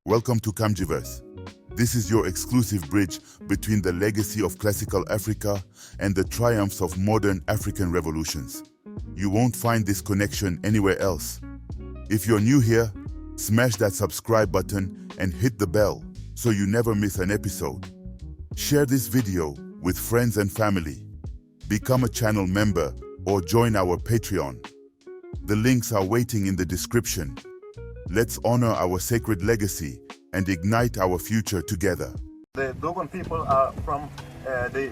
Welcome to Kamjiverse. This is your exclusive bridge between the legacy of classical Africa and the triumphs of modern African revolutions. You won't find this connection anywhere else. If you're new here, smash that subscribe button and hit the bell so you never miss an episode. Share this video with friends and family. Become a channel member or join our Patreon. The links are waiting in the description. Let's honor our sacred legacy and ignite our future together. The Dogon people are from, they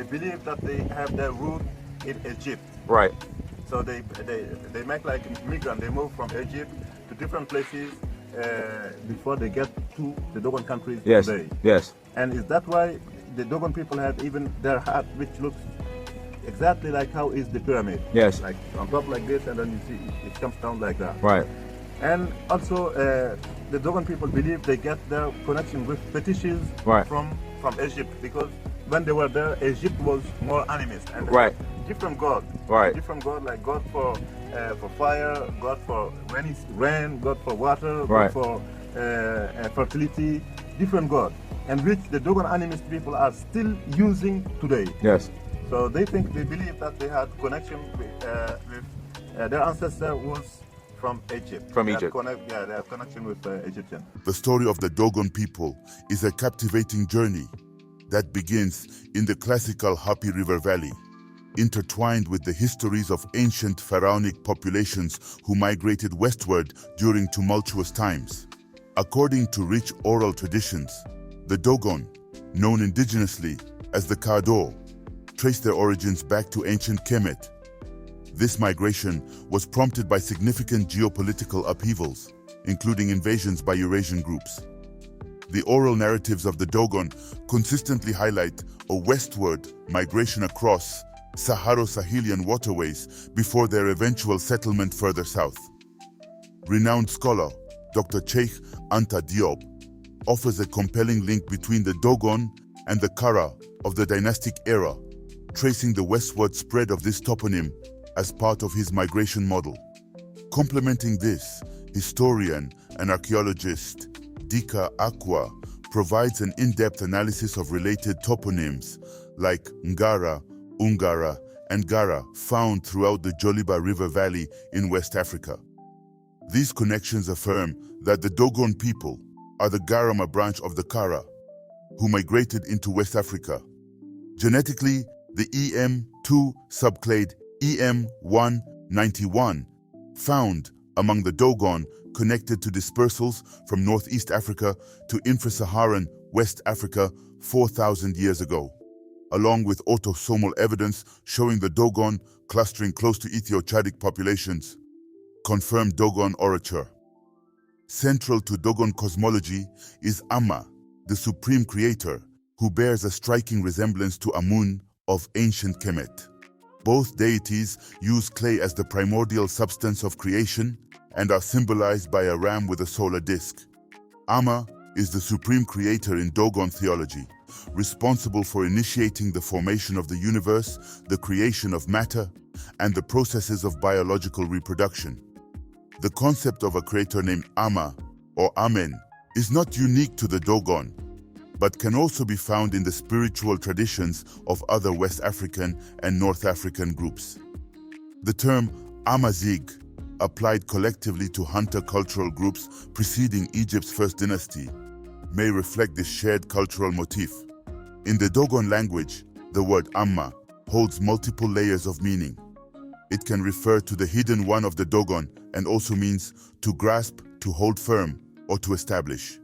believe that they have their root in Egypt. Right. So they make like migrant, they move from Egypt to different places before they get to the Dogon countries today. Yes. And is that why the Dogon people have even their hat, which looks exactly like how is the pyramid? Yes. Like on top like this, and then you see it comes down like that. Right. And also, the Dogon people believe they get their connection with fetishes from Egypt, because when they were there, Egypt was more animist and different god. Different god, like god for fire, god for rain, god for water, god for fertility, different god, and which the Dogon animist people are still using today. Yes. So they believe that they had connection with their ancestor was from Egypt. From Egypt. They have connection with Egyptian. The story of the Dogon people is a captivating journey that begins in the classical Happy River Valley, intertwined with the histories of ancient pharaonic populations who migrated westward during tumultuous times. According to rich oral traditions, the Dogon, known indigenously as the Kado, trace their origins back to ancient Kemet. This migration was prompted by significant geopolitical upheavals, including invasions by Eurasian groups. The oral narratives of the Dogon consistently highlight a westward migration across Saharo-Sahelian waterways before their eventual settlement further south. Renowned scholar Dr. Cheikh Anta Diop offers a compelling link between the Dogon and the Kara of the dynastic era, tracing the westward spread of this toponym as part of his migration model. Complementing this, historian and archaeologist Dika Akwa provides an in-depth analysis of related toponyms like Ngara, Ungara, and Gara found throughout the Joliba River Valley in West Africa. These connections affirm that the Dogon people are the Garama branch of the Kara, who migrated into West Africa. Genetically, the EM2 subclade EM191, found among the Dogon, connected to dispersals from Northeast Africa to infra-Saharan West Africa 4,000 years ago, along with autosomal evidence showing the Dogon clustering close to Ethio-Chadic populations, confirmed Dogon orature. Central to Dogon cosmology is Amma, the supreme creator, who bears a striking resemblance to Amun of ancient Kemet. Both deities use clay as the primordial substance of creation and are symbolized by a ram with a solar disk. Amma is the supreme creator in Dogon theology, responsible for initiating the formation of the universe, the creation of matter, and the processes of biological reproduction. The concept of a creator named Amma, or Amen, is not unique to the Dogon, but can also be found in the spiritual traditions of other West African and North African groups. The term Amazigh, applied collectively to hunter cultural groups preceding Egypt's first dynasty, may reflect this shared cultural motif. In the Dogon language, the word Amma holds multiple layers of meaning. It can refer to the hidden one of the Dogon and also means to grasp, to hold firm, or to establish.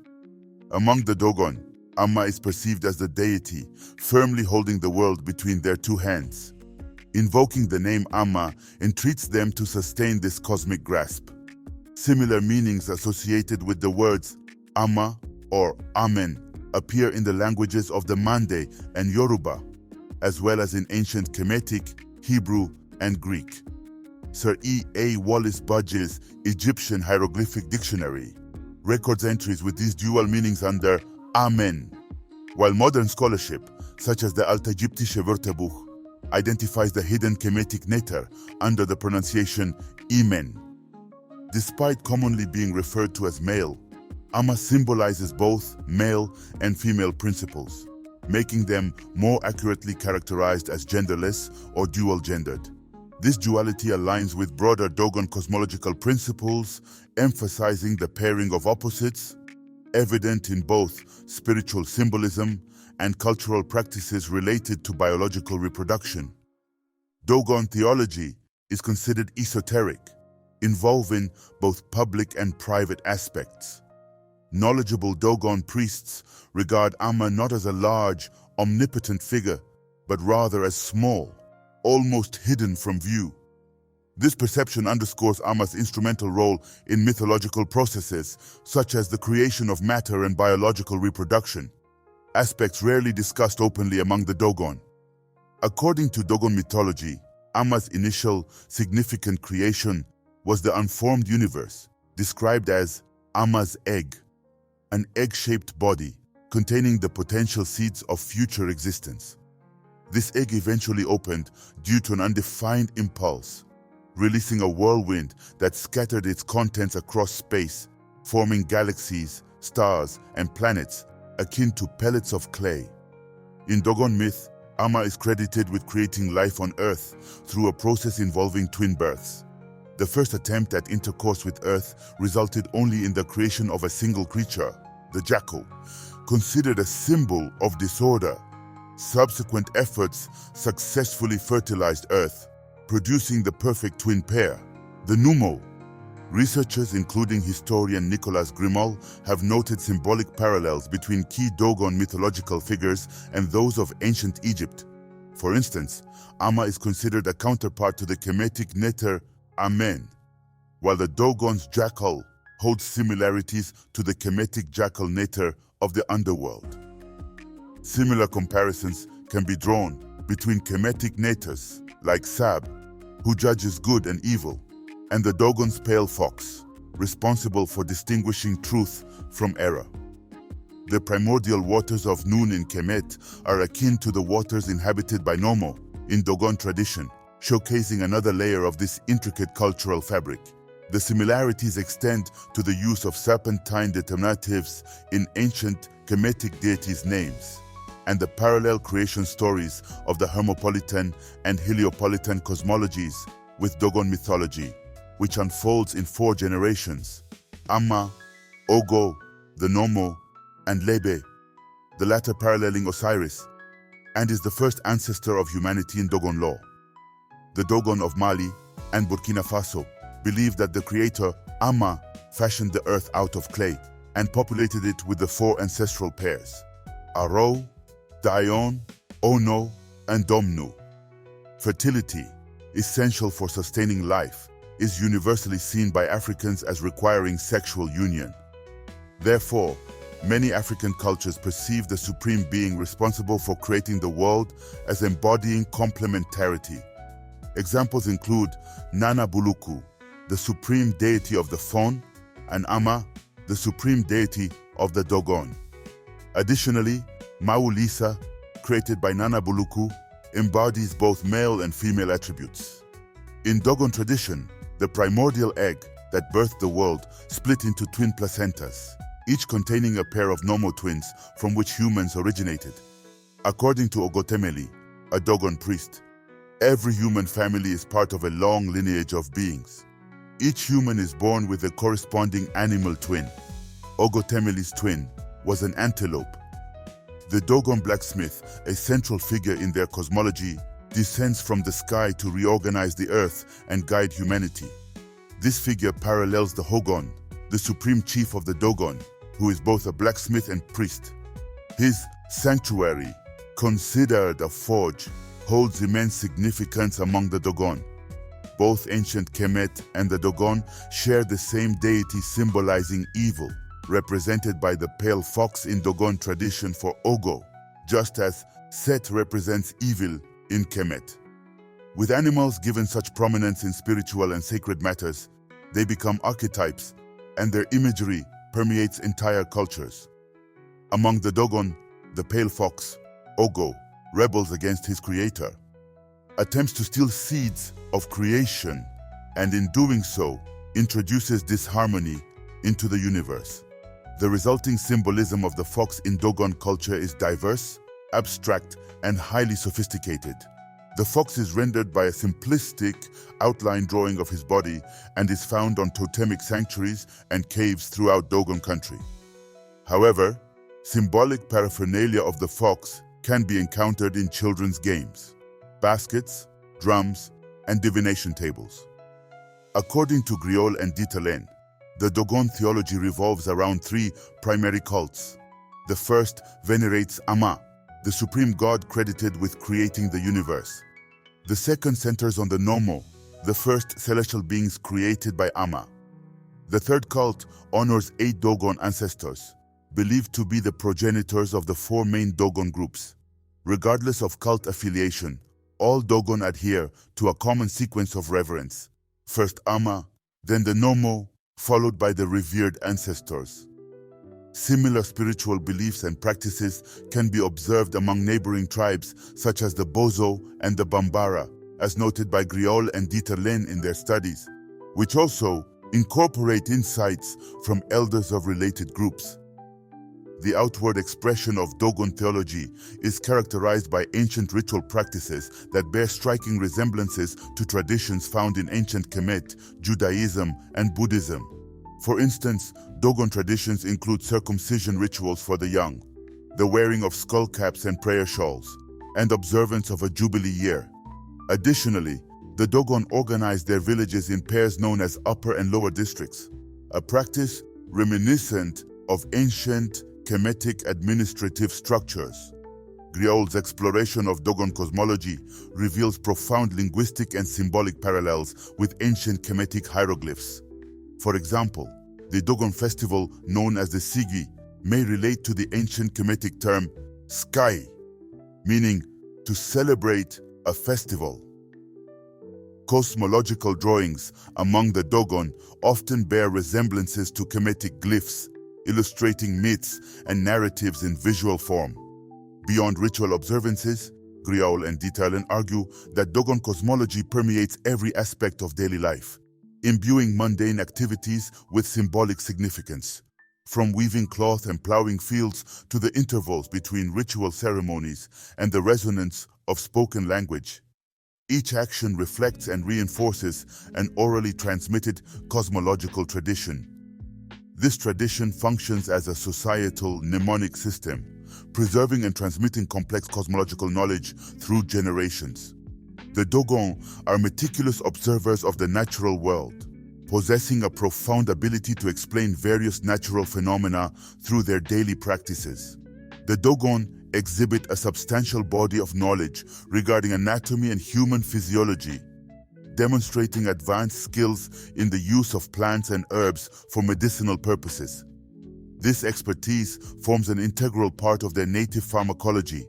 Among the Dogon, Amma is perceived as the deity, firmly holding the world between their two hands. Invoking the name Amma entreats them to sustain this cosmic grasp. Similar meanings associated with the words Amma or Amen appear in the languages of the Mande and Yoruba, as well as in ancient Kemetic, Hebrew, and Greek. Sir E. A. Wallace Budge's Egyptian Hieroglyphic Dictionary records entries with these dual meanings under Amen, while modern scholarship, such as the Altägyptische Wörterbuch, identifies the hidden Kemetic neter under the pronunciation Imen. Despite commonly being referred to as male, Amma symbolizes both male and female principles, making them more accurately characterized as genderless or dual-gendered. This duality aligns with broader Dogon cosmological principles, emphasizing the pairing of opposites, evident in both spiritual symbolism and cultural practices related to biological reproduction. Dogon theology is considered esoteric, involving both public and private aspects. Knowledgeable Dogon priests regard Amma not as a large, omnipotent figure, but rather as small, almost hidden from view. This perception underscores Amma's instrumental role in mythological processes, such as the creation of matter and biological reproduction, aspects rarely discussed openly among the Dogon. According to Dogon mythology, Amma's initial significant creation was the unformed universe, described as Amma's egg, an egg-shaped body containing the potential seeds of future existence. This egg eventually opened due to an undefined impulse, releasing a whirlwind that scattered its contents across space, forming galaxies, stars, and planets akin to pellets of clay. In Dogon myth, Amma is credited with creating life on Earth through a process involving twin births. The first attempt at intercourse with Earth resulted only in the creation of a single creature, the jackal, considered a symbol of disorder. Subsequent efforts successfully fertilized Earth, producing the perfect twin pair, the Numo. Researchers, including historian Nicolas Grimaud, have noted symbolic parallels between key Dogon mythological figures and those of ancient Egypt. For instance, Amma is considered a counterpart to the Kemetic Neter Amen, while the Dogon's jackal holds similarities to the Kemetic jackal Neter of the underworld. Similar comparisons can be drawn between Kemetic Neters, like Sab, who judges good and evil, and the Dogon's pale fox, responsible for distinguishing truth from error. The primordial waters of Nun in Kemet are akin to the waters inhabited by Nomo in Dogon tradition, showcasing another layer of this intricate cultural fabric. The similarities extend to the use of serpentine determinatives in ancient Kemetic deities' names, and the parallel creation stories of the Hermopolitan and Heliopolitan cosmologies with Dogon mythology, which unfolds in 4 generations: Amma, Ogo, the Nomo, and Lebe, the latter paralleling Osiris, and is the first ancestor of humanity in Dogon law. The Dogon of Mali and Burkina Faso believe that the creator, Amma, fashioned the earth out of clay and populated it with the 4 ancestral pairs: Aro, Dion, Ono, and Domnu. Fertility, essential for sustaining life, is universally seen by Africans as requiring sexual union. Therefore, many African cultures perceive the supreme being responsible for creating the world as embodying complementarity. Examples include Nana Buluku, the supreme deity of the Fon, and Amma, the supreme deity of the Dogon. Additionally, Maulisa, created by Nana Buluku, embodies both male and female attributes. In Dogon tradition, the primordial egg that birthed the world split into twin placentas, each containing a pair of Nomo twins from which humans originated. According to Ogotemeli, a Dogon priest, every human family is part of a long lineage of beings. Each human is born with a corresponding animal twin. Ogotemeli's twin was an antelope. The Dogon blacksmith, a central figure in their cosmology, descends from the sky to reorganize the earth and guide humanity. This figure parallels the Hogon, the supreme chief of the Dogon, who is both a blacksmith and priest. His sanctuary, considered a forge, holds immense significance among the Dogon. Both ancient Kemet and the Dogon share the same deity symbolizing evil, represented by the pale fox in Dogon tradition for Ogo, just as Set represents evil in Kemet. With animals given such prominence in spiritual and sacred matters, they become archetypes, and their imagery permeates entire cultures. Among the Dogon, the pale fox, Ogo, rebels against his creator, attempts to steal seeds of creation, and in doing so, introduces disharmony into the universe. The resulting symbolism of the fox in Dogon culture is diverse, abstract, and highly sophisticated. The fox is rendered by a simplistic outline drawing of his body and is found on totemic sanctuaries and caves throughout Dogon country. However, symbolic paraphernalia of the fox can be encountered in children's games, baskets, drums, and divination tables. According to Griol and Tolloy, the Dogon theology revolves around three primary cults. The first venerates Amma, the supreme god credited with creating the universe. The second centers on the Nomo, the first celestial beings created by Amma. The third cult honors 8 Dogon ancestors, believed to be the progenitors of the 4 main Dogon groups. Regardless of cult affiliation, all Dogon adhere to a common sequence of reverence. First Amma, then the Nomo, followed by the revered ancestors. Similar spiritual beliefs and practices can be observed among neighboring tribes such as the Bozo and the Bambara, as noted by Griol and Tolloy in their studies, which also incorporate insights from elders of related groups. The outward expression of Dogon theology is characterized by ancient ritual practices that bear striking resemblances to traditions found in ancient Kemet, Judaism, and Buddhism. For instance, Dogon traditions include circumcision rituals for the young, the wearing of skull caps and prayer shawls, and observance of a jubilee year. Additionally, the Dogon organized their villages in pairs known as upper and lower districts, a practice reminiscent of ancient Kemetic administrative structures. Griol's exploration of Dogon cosmology reveals profound linguistic and symbolic parallels with ancient Kemetic hieroglyphs. For example, the Dogon festival known as the Sigi may relate to the ancient Kemetic term sky, meaning to celebrate a festival. Cosmological drawings among the Dogon often bear resemblances to Kemetic glyphs, illustrating myths and narratives in visual form. Beyond ritual observances, Griol and Tolloy argue that Dogon cosmology permeates every aspect of daily life, imbuing mundane activities with symbolic significance. From weaving cloth and plowing fields to the intervals between ritual ceremonies and the resonance of spoken language, each action reflects and reinforces an orally transmitted cosmological tradition. This tradition functions as a societal mnemonic system, preserving and transmitting complex cosmological knowledge through generations. The Dogon are meticulous observers of the natural world, possessing a profound ability to explain various natural phenomena through their daily practices. The Dogon exhibit a substantial body of knowledge regarding anatomy and human physiology, demonstrating advanced skills in the use of plants and herbs for medicinal purposes. This expertise forms an integral part of their native pharmacology,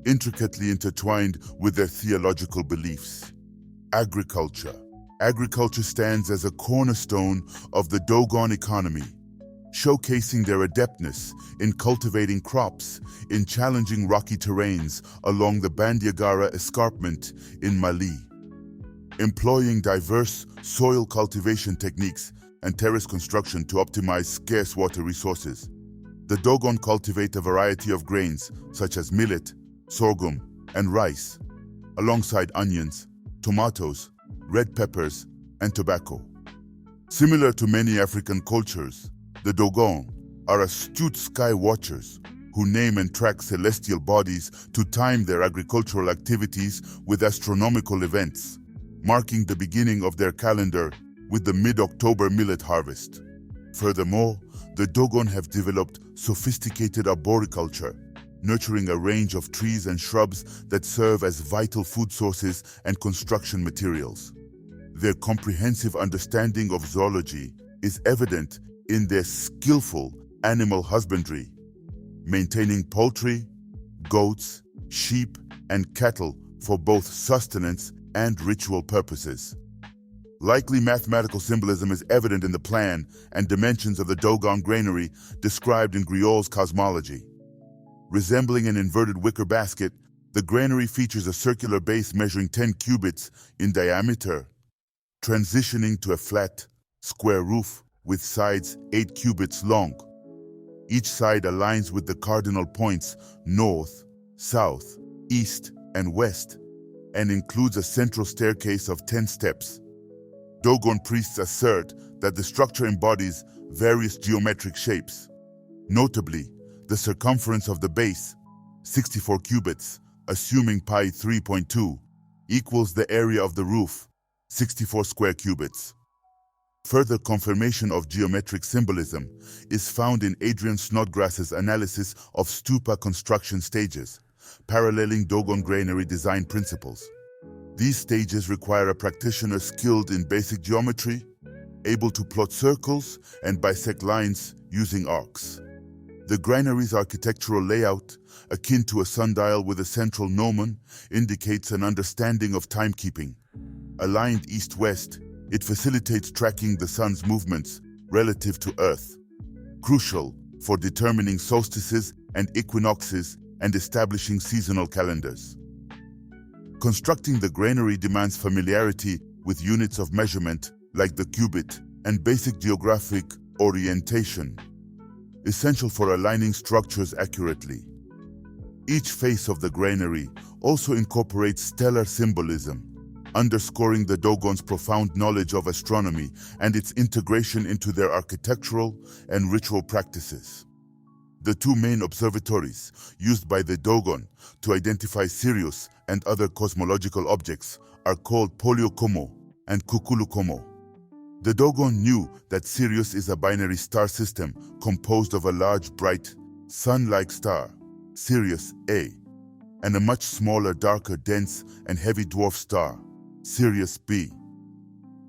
intricately intertwined with their theological beliefs. Agriculture. Agriculture stands as a cornerstone of the Dogon economy, showcasing their adeptness in cultivating crops in challenging rocky terrains along the Bandiagara escarpment in Mali. Employing diverse soil cultivation techniques and terrace construction to optimize scarce water resources, the Dogon cultivate a variety of grains such as millet, sorghum, and rice, alongside onions, tomatoes, red peppers, and tobacco. Similar to many African cultures, the Dogon are astute sky watchers who name and track celestial bodies to time their agricultural activities with astronomical events, marking the beginning of their calendar with the mid-October millet harvest. Furthermore, the Dogon have developed sophisticated arboriculture, nurturing a range of trees and shrubs that serve as vital food sources and construction materials. Their comprehensive understanding of zoology is evident in their skillful animal husbandry, maintaining poultry, goats, sheep, and cattle for both sustenance and ritual purposes. Likely mathematical symbolism is evident in the plan and dimensions of the Dogon granary described in Griol's Cosmology. Resembling an inverted wicker basket, the granary features a circular base measuring 10 cubits in diameter, transitioning to a flat, square roof with sides 8 cubits long. Each side aligns with the cardinal points north, south, east, and west, and includes a central staircase of 10 steps. Dogon priests assert that the structure embodies various geometric shapes. Notably, the circumference of the base, 64 cubits, assuming pi 3.2, equals the area of the roof, 64 square cubits. Further confirmation of geometric symbolism is found in Adrian Snodgrass's analysis of stupa construction stages, paralleling Dogon granary design principles. These stages require a practitioner skilled in basic geometry, able to plot circles and bisect lines using arcs. The granary's architectural layout, akin to a sundial with a central gnomon, indicates an understanding of timekeeping. Aligned east-west, it facilitates tracking the sun's movements relative to Earth, crucial for determining solstices and equinoxes and establishing seasonal calendars. Constructing the granary demands familiarity with units of measurement like the cubit and basic geographic orientation, essential for aligning structures accurately. Each face of the granary also incorporates stellar symbolism, underscoring the Dogon's profound knowledge of astronomy and its integration into their architectural and ritual practices. The two main observatories used by the Dogon to identify Sirius and other cosmological objects are called Tolloy and Kukulu Ko. The Dogon knew that Sirius is a binary star system composed of a large, bright, sun-like star, Sirius A, and a much smaller, darker, dense, and heavy dwarf star, Sirius B.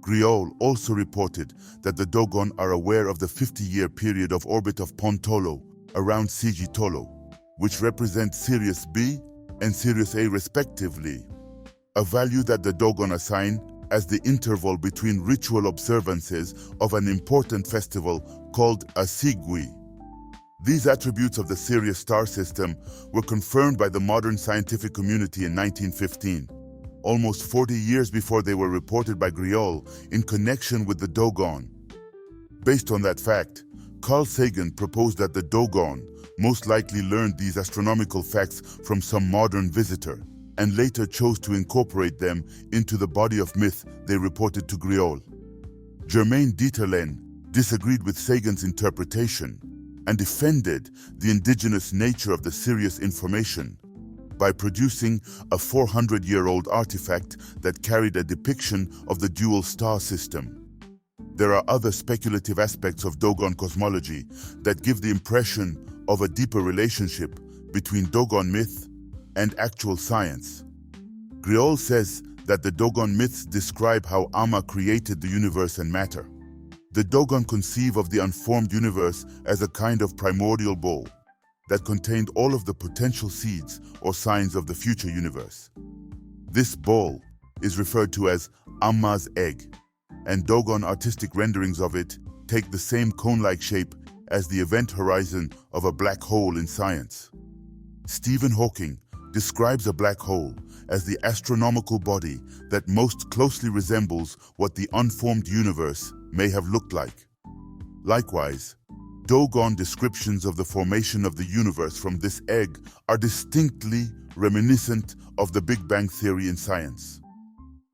Griol also reported that the Dogon are aware of the 50-year period of orbit of Tolloy around CG Tollo, which represents Sirius B and Sirius A respectively, a value that the Dogon assign as the interval between ritual observances of an important festival called a Sigui. These attributes of the Sirius star system were confirmed by the modern scientific community in 1915, almost 40 years before they were reported by Griol in connection with the Dogon. Based on that fact, Carl Sagan proposed that the Dogon most likely learned these astronomical facts from some modern visitor, and later chose to incorporate them into the body of myth they reported to Griol. Germain Dieterlen disagreed with Sagan's interpretation and defended the indigenous nature of the Sirius information by producing a 400-year-old artifact that carried a depiction of the dual star system. There are other speculative aspects of Dogon cosmology that give the impression of a deeper relationship between Dogon myth and actual science. Griol says that the Dogon myths describe how Amma created the universe and matter. The Dogon conceive of the unformed universe as a kind of primordial bowl that contained all of the potential seeds or signs of the future universe. This bowl is referred to as Amma's egg, and Dogon artistic renderings of it take the same cone-like shape as the event horizon of a black hole in science. Stephen Hawking describes a black hole as the astronomical body that most closely resembles what the unformed universe may have looked like. Likewise, Dogon descriptions of the formation of the universe from this egg are distinctly reminiscent of the Big Bang theory in science.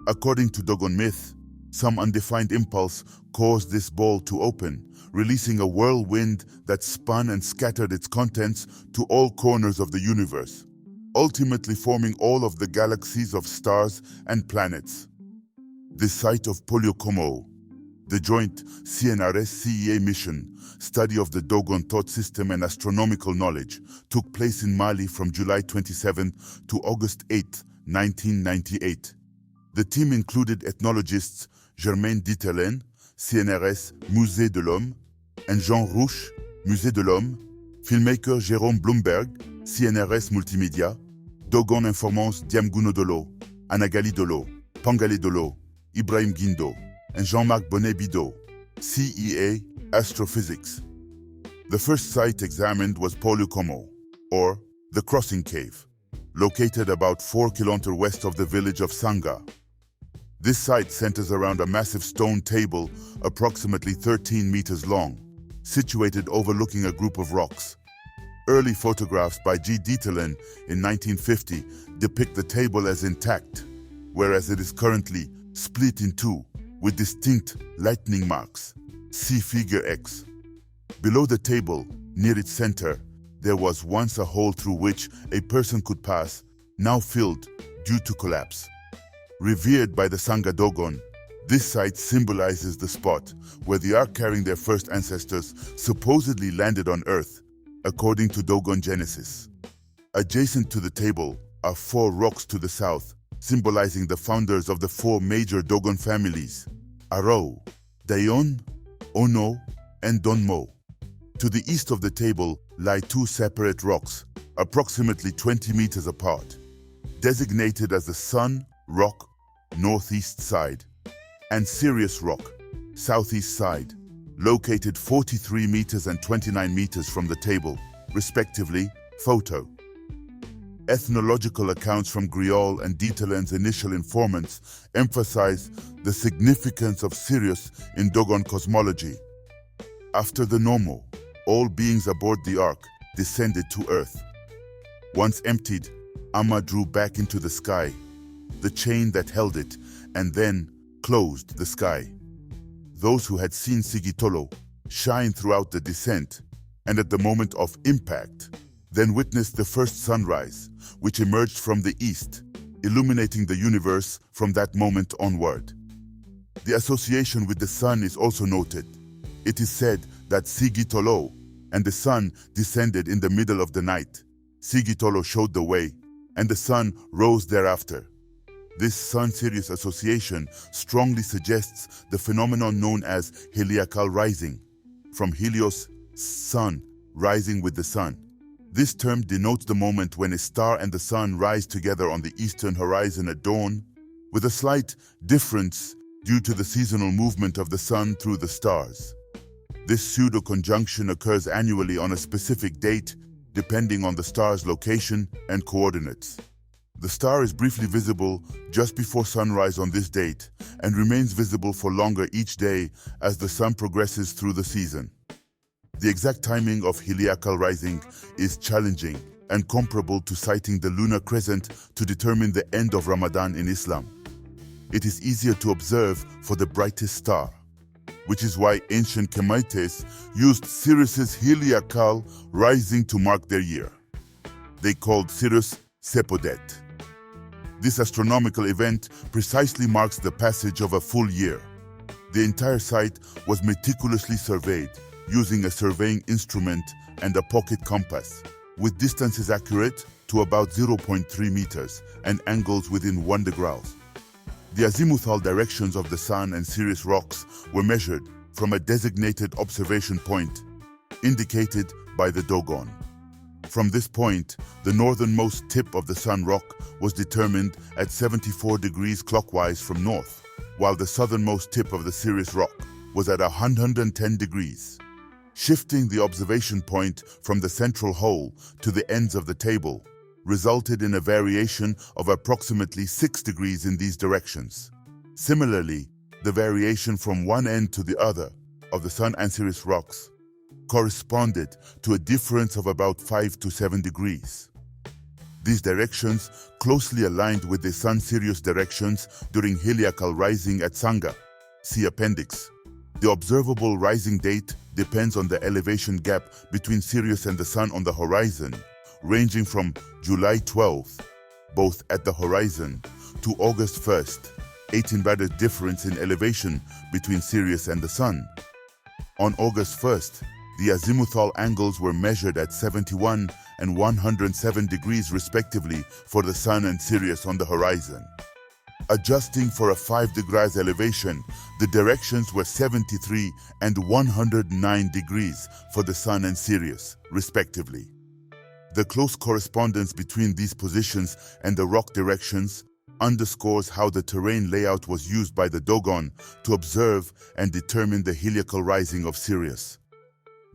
According to Dogon myth, some undefined impulse caused this ball to open, releasing a whirlwind that spun and scattered its contents to all corners of the universe, ultimately forming all of the galaxies of stars and planets. The site of Tolloy Ko, the joint CNRS-CEA mission study of the Dogon thought system and astronomical knowledge, took place in Mali from July 27 to August 8, 1998. The team included ethnologists Germain Dieterlen, CNRS Musée de l'Homme, and Jean Rouch, Musée de l'Homme, filmmaker Jérôme Bloomberg, CNRS Multimédia, Dogon Informants Diamguno Dolo, Anagali Dolo, Pangale Dolo, Ibrahim Guindo, and Jean-Marc Bonnet-Bidot, CEA Astrophysics. The first site examined was Tolloy Ko, or the Crossing Cave, located about 4 km west of the village of Sanga. This site centers around a massive stone table approximately 13 meters long, situated overlooking a group of rocks. Early photographs by G. Dieterlen in 1950 depict the table as intact, whereas it is currently split in two with distinct lightning marks. See Figure X. Below the table, near its center, there was once a hole through which a person could pass, now filled due to collapse. Revered by the Sangha Dogon, this site symbolizes the spot where the ark carrying their first ancestors supposedly landed on Earth, according to Dogon Genesis. Adjacent to the table are 4 rocks to the south, symbolizing the founders of the 4 major Dogon families: Aro, Dayon, Ono, and Donmo. To the east of the table lie 2 separate rocks, approximately 20 meters apart, designated as the Sun Rock, northeast side, and Sirius Rock, southeast side, located 43 meters and 29 meters from the table, respectively. Photo. Ethnological accounts from Griol and Dieterlen's initial informants emphasize the significance of Sirius in Dogon cosmology. After the Nomo, all beings aboard the ark descended to Earth. Once emptied, Amma drew back into the sky the chain that held it, and then closed the sky. Those who had seen Sigitolo shine throughout the descent, and at the moment of impact, then witnessed the first sunrise, which emerged from the east, illuminating the universe from that moment onward. The association with the sun is also noted. It is said that Sigitolo and the sun descended in the middle of the night. Sigitolo showed the way, and the sun rose thereafter. This Sun-Sirius association strongly suggests the phenomenon known as heliacal rising, from Helios, sun, rising with the sun. This term denotes the moment when a star and the sun rise together on the eastern horizon at dawn, with a slight difference due to the seasonal movement of the sun through the stars. This pseudo-conjunction occurs annually on a specific date, depending on the star's location and coordinates. The star is briefly visible just before sunrise on this date and remains visible for longer each day as the sun progresses through the season. The exact timing of heliacal rising is challenging and comparable to sighting the lunar crescent to determine the end of Ramadan in Islam. It is easier to observe for the brightest star, which is why ancient Kemites used Sirius's heliacal rising to mark their year. They called Sirius Sepodet. This astronomical event precisely marks the passage of a full year. The entire site was meticulously surveyed using a surveying instrument and a pocket compass, with distances accurate to about 0.3 meters and angles within 1 degree. The azimuthal directions of the Sun and Sirius rocks were measured from a designated observation point, indicated by the Dogon. From this point, the northernmost tip of the Sun rock was determined at 74 degrees clockwise from north, while the southernmost tip of the Sirius rock was at 110 degrees. Shifting the observation point from the central hole to the ends of the table resulted in a variation of approximately 6 degrees in these directions. Similarly, the variation from one end to the other of the Sun and Sirius rocks corresponded to a difference of about 5 to 7 degrees. These directions closely aligned with the Sun-Sirius directions during heliacal rising at Sangha. See Appendix. The observable rising date depends on the elevation gap between Sirius and the Sun on the horizon, ranging from July 12th, both at the horizon, to August 1st, 18 difference in elevation between Sirius and the Sun. On August 1st, the azimuthal angles were measured at 71 and 107 degrees respectively for the Sun and Sirius on the horizon. Adjusting for a 5 degrees elevation, the directions were 73 and 109 degrees for the Sun and Sirius, respectively. The close correspondence between these positions and the rock directions underscores how the terrain layout was used by the Dogon to observe and determine the heliacal rising of Sirius.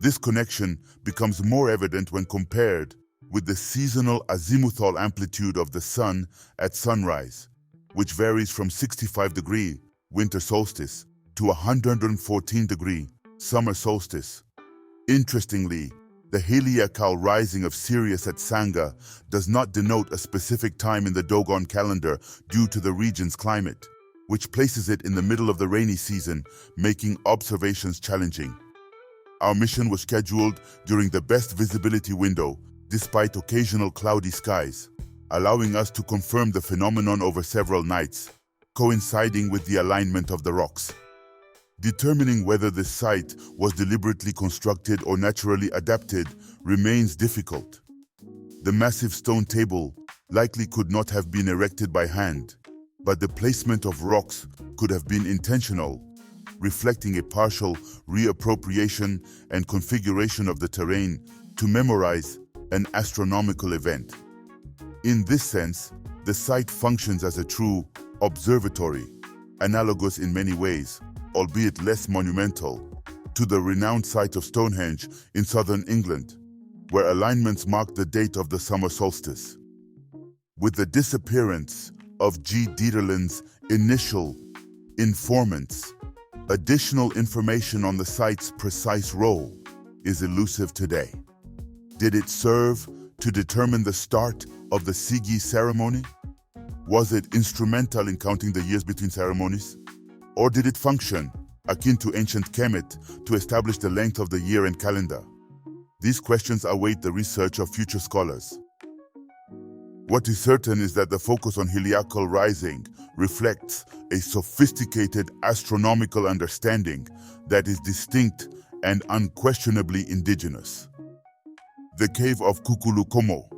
This connection becomes more evident when compared with the seasonal azimuthal amplitude of the Sun at sunrise, which varies from 65-degree winter solstice to 114-degree summer solstice, Interestingly, the heliacal rising of Sirius at Sanga does not denote a specific time in the Dogon calendar due to the region's climate, which places it in the middle of the rainy season, making observations challenging. Our mission was scheduled during the best visibility window, despite occasional cloudy skies, allowing us to confirm the phenomenon over several nights, coinciding with the alignment of the rocks. Determining whether this site was deliberately constructed or naturally adapted remains difficult. The massive stone table likely could not have been erected by hand, but the placement of rocks could have been intentional, reflecting a partial reappropriation and configuration of the terrain to memorize an astronomical event. In this sense, the site functions as a true observatory, analogous in many ways, albeit less monumental, to the renowned site of Stonehenge in southern England, where alignments mark the date of the summer solstice. With the disappearance of G. Dieterlen's initial informants, additional information on the site's precise role is elusive today. Did it serve to determine the start of the Sigi ceremony? Was it instrumental in counting the years between ceremonies? Or did it function, akin to ancient Kemet, to establish the length of the year and calendar? These questions await the research of future scholars. What is certain is that the focus on heliacal rising reflects a sophisticated astronomical understanding that is distinct and unquestionably indigenous. The cave of Kukulu Ko,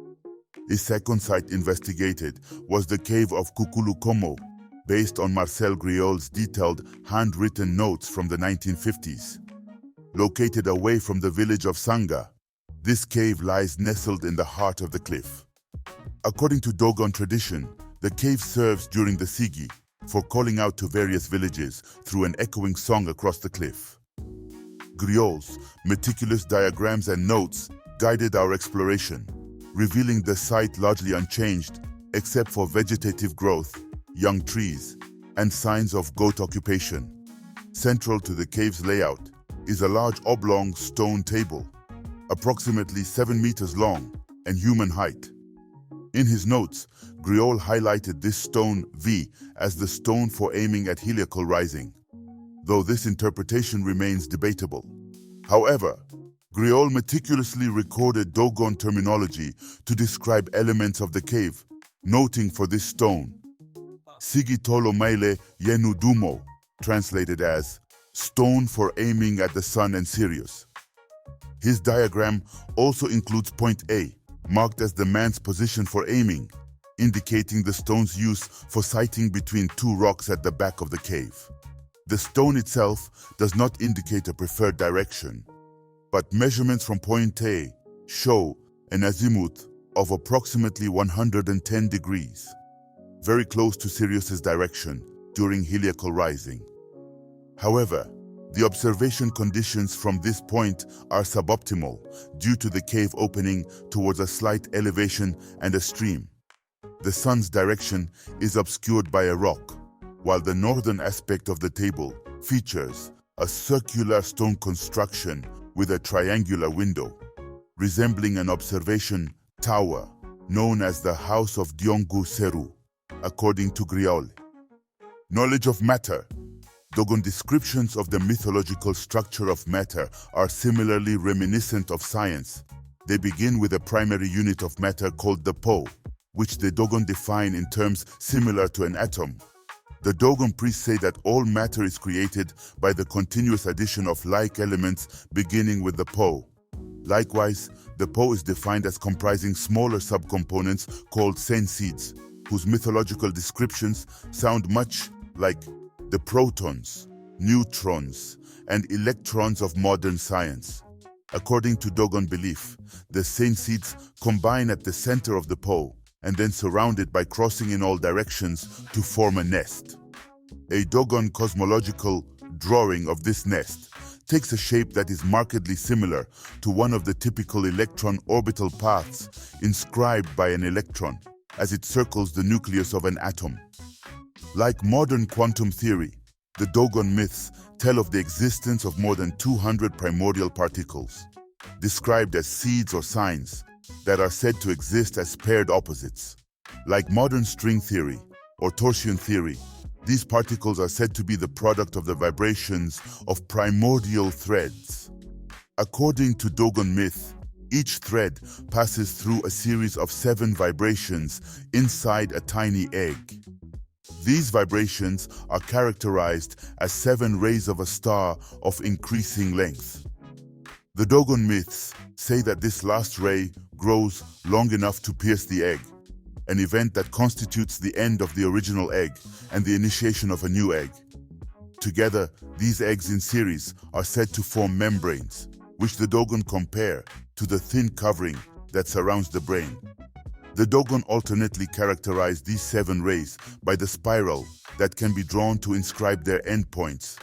a second site investigated, was the cave of Kukulu Ko, based on Marcel Griaul's detailed handwritten notes from the 1950s. Located away from the village of Sanga, this cave lies nestled in the heart of the cliff. According to Dogon tradition, the cave serves during the Sigi for calling out to various villages through an echoing song across the cliff. Griaul's meticulous diagrams and notes guided our exploration, revealing the site largely unchanged except for vegetative growth, young trees, and signs of goat occupation. Central to the cave's layout is a large oblong stone table, approximately 7 meters long and human height. In his notes, Griaul highlighted this stone V as the stone for aiming at heliacal rising, though this interpretation remains debatable. However, Griaul meticulously recorded Dogon terminology to describe elements of the cave, noting for this stone, Sigi Tolo Maile Yenu Dumo, translated as stone for aiming at the sun and Sirius. His diagram also includes point A, marked as the man's position for aiming, indicating the stone's use for sighting between two rocks at the back of the cave. The stone itself does not indicate a preferred direction, but measurements from point A show an azimuth of approximately 110 degrees, very close to Sirius's direction during heliacal rising. However, the observation conditions from this point are suboptimal due to the cave opening towards a slight elevation and a stream. The sun's direction is obscured by a rock, while the northern aspect of the table features a circular stone construction with a triangular window, resembling an observation tower known as the House of Diongu Seru, according to Griaul. Knowledge of matter. Dogon descriptions of the mythological structure of matter are similarly reminiscent of science. They begin with a primary unit of matter called the Po, which the Dogon define in terms similar to an atom. The Dogon priests say that all matter is created by the continuous addition of like elements beginning with the Po. Likewise, the Po is defined as comprising smaller subcomponents called senseeds, whose mythological descriptions sound much like the protons, neutrons, and electrons of modern science. According to Dogon belief, the senseeds combine at the center of the Po and then surround it by crossing in all directions to form a nest. A Dogon cosmological drawing of this nest takes a shape that is markedly similar to one of the typical electron orbital paths inscribed by an electron as it circles the nucleus of an atom. Like modern quantum theory, the Dogon myths tell of the existence of more than 200 primordial particles, described as seeds or signs that are said to exist as paired opposites. Like modern string theory or torsion theory, these particles are said to be the product of the vibrations of primordial threads. According to Dogon myth, each thread passes through a series of 7 vibrations inside a tiny egg. These vibrations are characterized as 7 rays of a star of increasing length. The Dogon myths say that this last ray grows long enough to pierce the egg, an event that constitutes the end of the original egg and the initiation of a new egg. Together, these eggs in series are said to form membranes, which the Dogon compare to the thin covering that surrounds the brain. The Dogon alternately characterize these 7 rays by the spiral that can be drawn to inscribe their endpoints.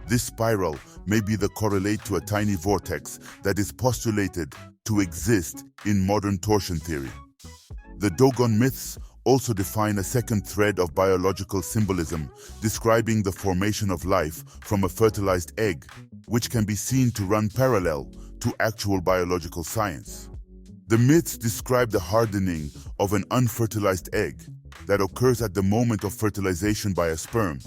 This spiral may be the correlate to a tiny vortex that is postulated to exist in modern torsion theory. The Dogon myths also define a second thread of biological symbolism, describing the formation of life from a fertilized egg, which can be seen to run parallel to actual biological science. The myths describe the hardening of an unfertilized egg that occurs at the moment of fertilization by a sperm,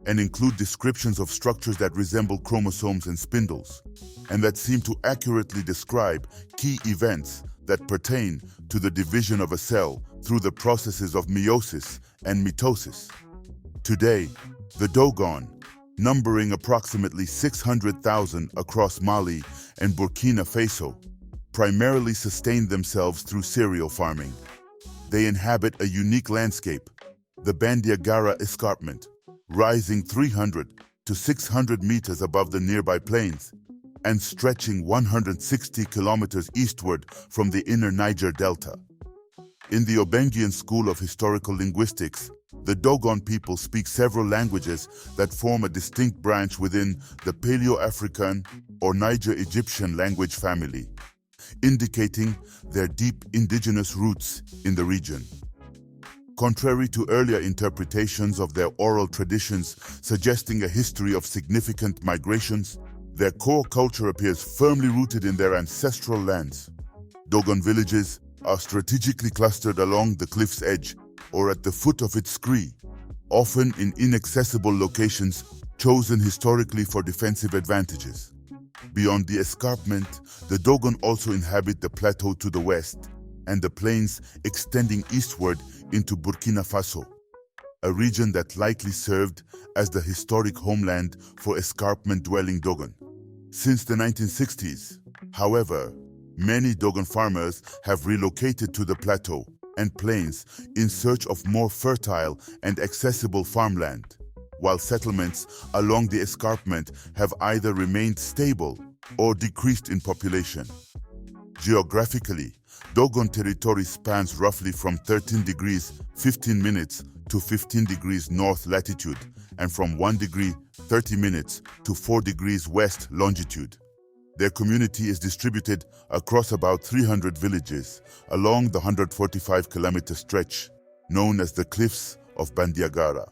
and include descriptions of structures that resemble chromosomes and spindles, and that seem to accurately describe key events that pertain to the division of a cell through the processes of meiosis and mitosis. Today, the Dogon, numbering approximately 600,000 across Mali and Burkina Faso, primarily sustain themselves through cereal farming. They inhabit a unique landscape, the Bandiagara Escarpment, rising 300 to 600 meters above the nearby plains and stretching 160 kilometers eastward from the inner Niger Delta. In the Obengian School of Historical Linguistics, the Dogon people speak several languages that form a distinct branch within the Paleo-African or Niger-Egyptian language family, indicating their deep indigenous roots in the region. Contrary to earlier interpretations of their oral traditions suggesting a history of significant migrations, their core culture appears firmly rooted in their ancestral lands. Dogon villages are strategically clustered along the cliff's edge or at the foot of its scree, often in inaccessible locations chosen historically for defensive advantages. Beyond the escarpment, the Dogon also inhabit the plateau to the west and the plains extending eastward into Burkina Faso, a region that likely served as the historic homeland for escarpment-dwelling Dogon. Since the 1960s, however, many Dogon farmers have relocated to the plateau and plains in search of more fertile and accessible farmland, while settlements along the escarpment have either remained stable or decreased in population. Geographically, Dogon territory spans roughly from 13 degrees 15 minutes to 15 degrees north latitude and from 1 degree 30 minutes to 4 degrees west longitude. Their community is distributed across about 300 villages along the 145-kilometer stretch known as the Cliffs of Bandiagara.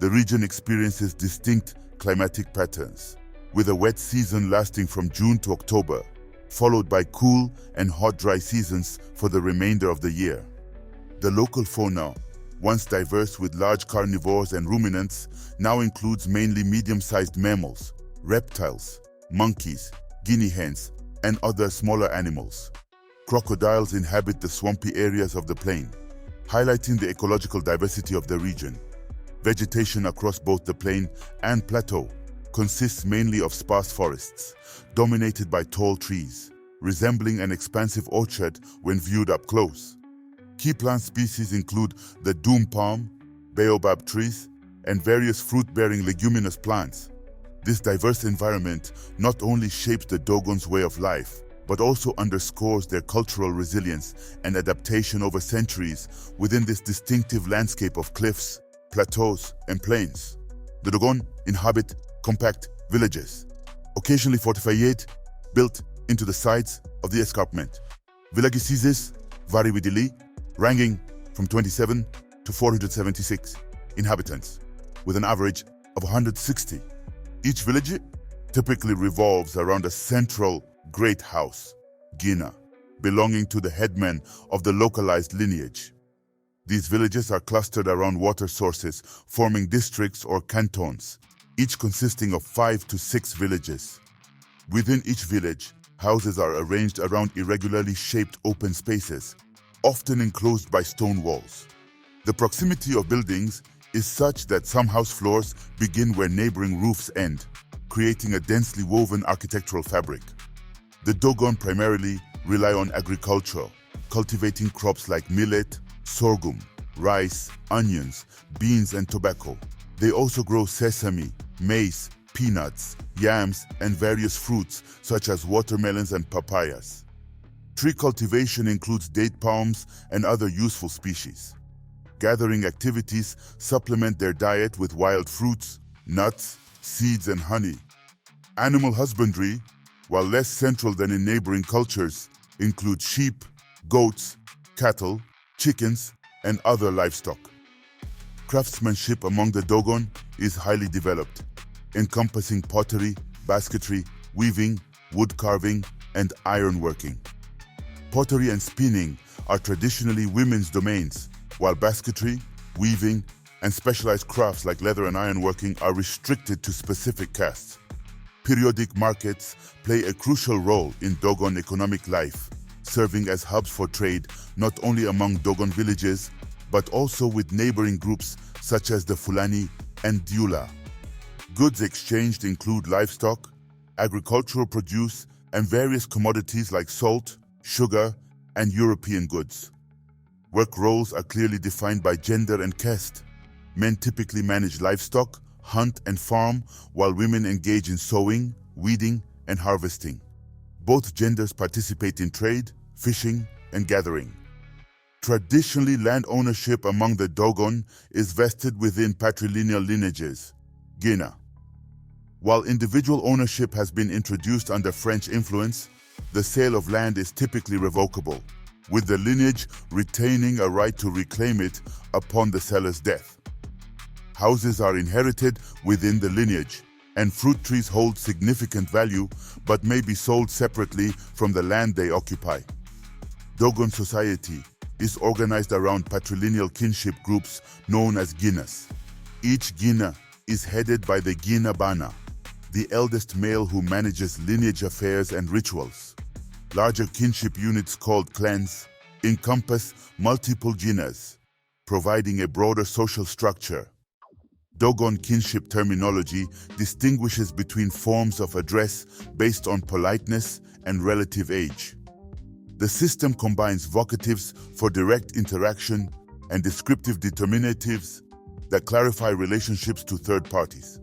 The region experiences distinct climatic patterns, with a wet season lasting from June to October, followed by cool and hot dry seasons for the remainder of the year. The local fauna, once diverse with large carnivores and ruminants, now includes mainly medium-sized mammals, reptiles, monkeys, guinea hens, and other smaller animals. Crocodiles inhabit the swampy areas of the plain, highlighting the ecological diversity of the region. Vegetation across both the plain and plateau consists mainly of sparse forests, dominated by tall trees, resembling an expansive orchard when viewed up close. Key plant species include the doom palm, baobab trees, and various fruit-bearing leguminous plants. This diverse environment not only shapes the Dogon's way of life, but also underscores their cultural resilience and adaptation over centuries within this distinctive landscape of cliffs, plateaus, and plains. The Dogon inhabit compact villages, occasionally fortified, built into the sides of the escarpment. Village sizes vary widely, ranging from 27 to 476 inhabitants, with an average of 160. Each village typically revolves around a central Great House, Gina, belonging to the headman of the localized lineage. These villages are clustered around water sources, forming districts or cantons, each consisting of 5 to 6 villages. Within each village, houses are arranged around irregularly shaped open spaces, often enclosed by stone walls. The proximity of buildings is such that some house floors begin where neighboring roofs end, creating a densely woven architectural fabric. The Dogon primarily rely on agriculture, cultivating crops like millet, sorghum, rice, onions, beans, and tobacco. They also grow sesame, maize, peanuts, yams, and various fruits such as watermelons and papayas. Tree cultivation includes date palms and other useful species. Gathering activities supplement their diet with wild fruits, nuts, seeds, and honey. Animal husbandry, while less central than in neighboring cultures, includes sheep, goats, cattle, chickens, and other livestock. Craftsmanship among the Dogon is highly developed, encompassing pottery, basketry, weaving, wood carving, and ironworking. Pottery and spinning are traditionally women's domains, while basketry, weaving, and specialized crafts like leather and ironworking are restricted to specific castes. Periodic markets play a crucial role in Dogon economic life, serving as hubs for trade not only among Dogon villages, but also with neighboring groups such as the Fulani and Diula. Goods exchanged include livestock, agricultural produce, and various commodities like salt, sugar, and European goods. Work roles are clearly defined by gender and caste. Men typically manage livestock, hunt, and farm, while women engage in sewing, weeding, and harvesting. Both genders participate in trade, fishing, and gathering. Traditionally, land ownership among the Dogon is vested within patrilineal lineages, Gina. While individual ownership has been introduced under French influence, the sale of land is typically revocable, with the lineage retaining a right to reclaim it upon the seller's death. Houses are inherited within the lineage, and fruit trees hold significant value but may be sold separately from the land they occupy. Dogon society is organized around patrilineal kinship groups known as Ginas. Each Gina is headed by the Gina Bana, the eldest male who manages lineage affairs and rituals. Larger kinship units called clans encompass multiple Ginas, providing a broader social structure. Dogon kinship terminology distinguishes between forms of address based on politeness and relative age. The system combines vocatives for direct interaction and descriptive determinatives that clarify relationships to third parties.